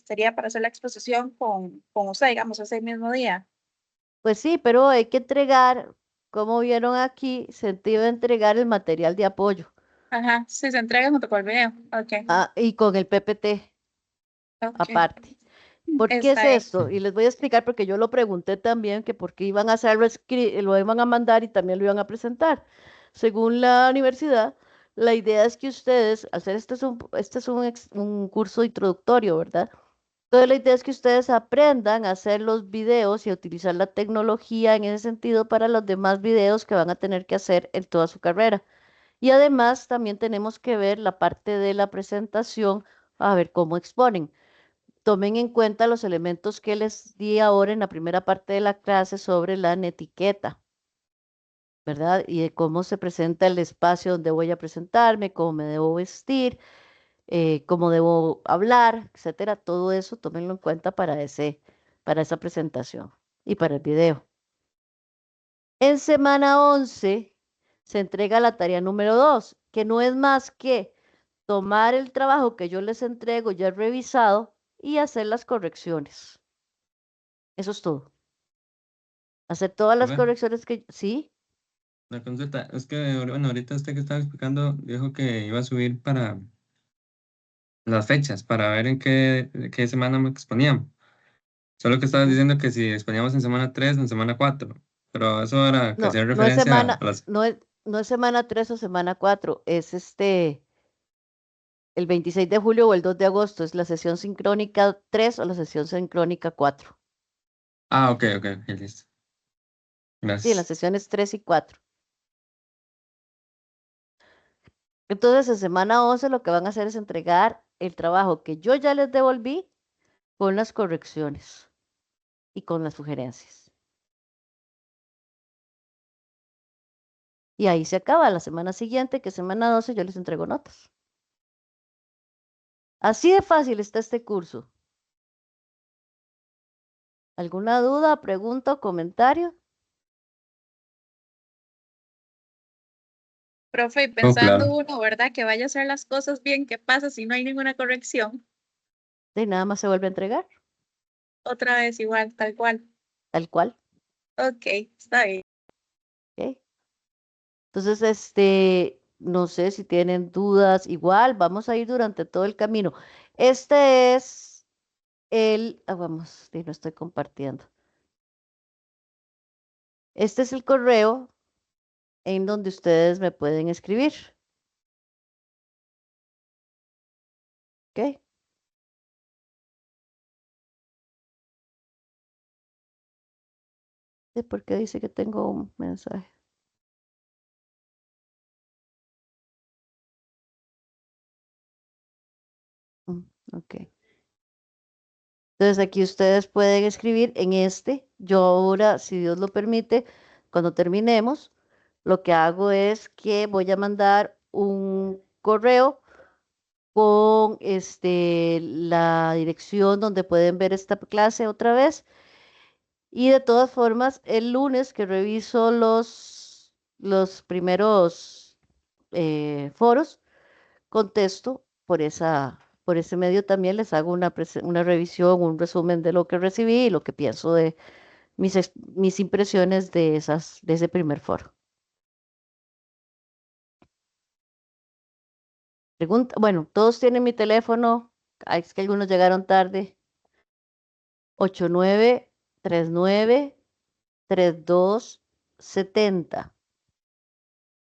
sería para hacer la exposición con usted, digamos, ese mismo día. Pues sí, pero hay que entregar, como vieron aquí, se te iba a entregar el material de apoyo. Ajá, sí, se entrega junto con el video. Ok, Y con el PPT ok, aparte. ¿Por qué es está bien. esto? Y les voy a explicar porque yo lo pregunté también, que por qué iban a hacerlo, lo iban a mandar y también lo iban a presentar. Según la universidad, la idea es que ustedes, al hacer un curso introductorio, ¿verdad? Entonces la idea es que ustedes aprendan a hacer los videos y a utilizar la tecnología en ese sentido para los demás videos que van a tener que hacer en toda su carrera. Y además también tenemos que ver la parte de la presentación, a ver cómo exponen. Tomen en cuenta los elementos que les di ahora en la primera parte de la clase sobre la netiqueta, ¿verdad? Y de cómo se presenta el espacio donde voy a presentarme, cómo me debo vestir, cómo debo hablar, etcétera. Todo eso tómenlo en cuenta para esa presentación y para el video. En semana 11 se entrega la tarea número 2, que no es más que tomar el trabajo que yo les entrego ya revisado y hacer las correcciones. Eso es todo. Hacer todas las Profe, correcciones que... Sí, la consulta, es que, bueno, ahorita usted que estaba explicando dijo que iba a subir para las fechas, para ver en qué semana me exponíamos. Solo que estabas ujú. diciendo que si exponíamos en semana 3 o en semana 4, pero eso era que No, hacía no es referencia semana, a las... no es semana 3 o semana 4, es el 26 de julio o el 2 de agosto, es la sesión sincrónica 3 o la sesión sincrónica 4. Ah, ok, ok, ok, listo. Sí, las Gracias. sesiones 3 y 4. Entonces, en semana 11 lo que van a hacer es entregar el trabajo que yo ya les devolví con las correcciones y con las sugerencias. Y ahí se acaba. La semana siguiente, que es semana 12, yo les entrego notas. Así de fácil está este curso. ¿Alguna duda, pregunta o comentario? Profe, y Oh, pensando claro. uno, ¿verdad? Que vaya a hacer las cosas bien, ¿qué pasa si no hay ninguna corrección? Y nada más se vuelve a entregar, Otra vez igual, tal cual. tal cual. Ok, está bien. ¿Ok? Entonces, no sé si tienen dudas. Igual, vamos a ir durante todo el camino. Este es vamos, sí, no estoy compartiendo. Este es el correo en donde ustedes me pueden escribir. ¿Ok? Sí, porque dice que tengo un mensaje. Ok. Entonces aquí ustedes pueden escribir en este. Yo ahora, si Dios lo permite, cuando terminemos, lo que hago es que voy a mandar un correo con la dirección donde pueden ver esta clase otra vez. Y de todas formas, el lunes que reviso los primeros foros, contesto por ese medio también les hago una revisión, un resumen de lo que recibí y lo que pienso de mis impresiones de ese primer foro. Pregunta, bueno, todos tienen mi teléfono, es que algunos llegaron tarde. 8939-3270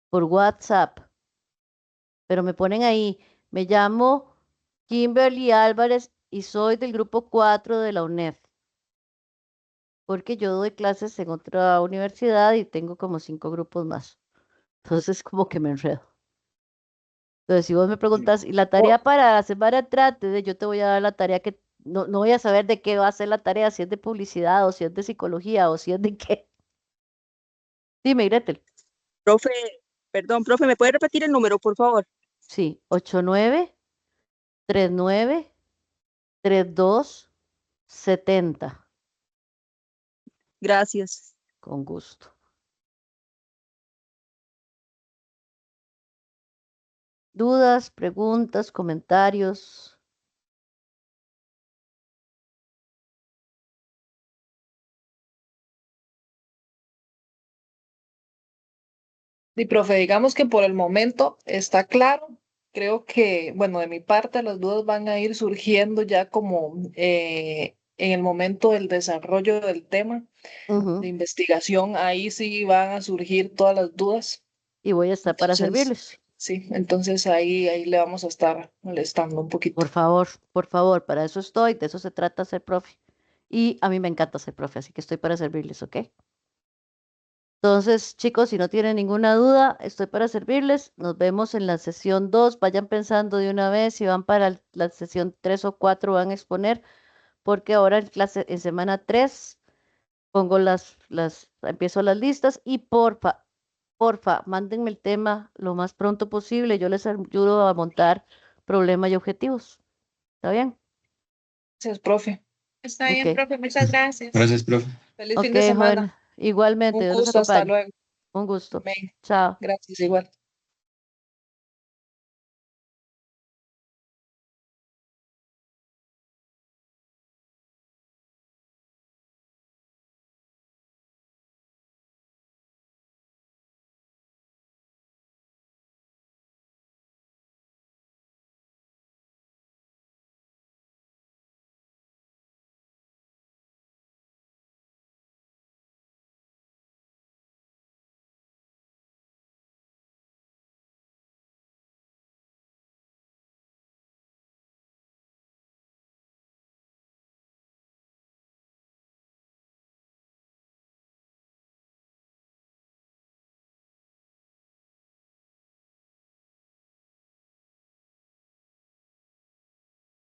por WhatsApp. Pero me ponen ahí, me llamo Kimberly Álvarez y soy del grupo 4 de la UNED, porque yo doy clases en otra universidad y tengo como 5 grupos más. Entonces como que me enredo. Entonces si vos me preguntas, ¿y la tarea para la semana entrante? Yo te voy a dar la tarea que no voy a saber de qué va a ser la tarea, si es de publicidad o si es de psicología o si es de qué. Dime, Gretel. Profe, perdón, profe, ¿me puede repetir el número, por favor? Sí, 8939-3270. Gracias. Con gusto. ¿Dudas, preguntas, comentarios? Y profe, digamos que por el momento está claro. Creo que, bueno, de mi parte las dudas van a ir surgiendo ya como en el momento del desarrollo del tema de Ujú. investigación. Ahí sí van a surgir todas las dudas. Y voy a estar para Entonces, servirles. sí, entonces ahí le vamos a estar molestando un poquito. Por favor, para eso estoy, de eso se trata ser profe. Y a mí me encanta ser profe, así que estoy para servirles, ¿ok? Entonces, chicos, si no tienen ninguna duda, estoy para servirles. Nos vemos en la sesión 2. Vayan pensando de una vez si van para la sesión 3 o 4 van a exponer, porque ahora en semana 3 pongo empiezo las listas y porfa, mándenme el tema lo más pronto posible. Yo les ayudo a montar problemas y objetivos. ¿Está bien? Gracias, profe. Está bien, Ok. profe, muchas gracias. Gracias, profe. Feliz fin Ok, de semana. joven. Igualmente, Un Dios los gusto, hasta acompañe. luego. Un gusto. Amén. Chao. Gracias, igual.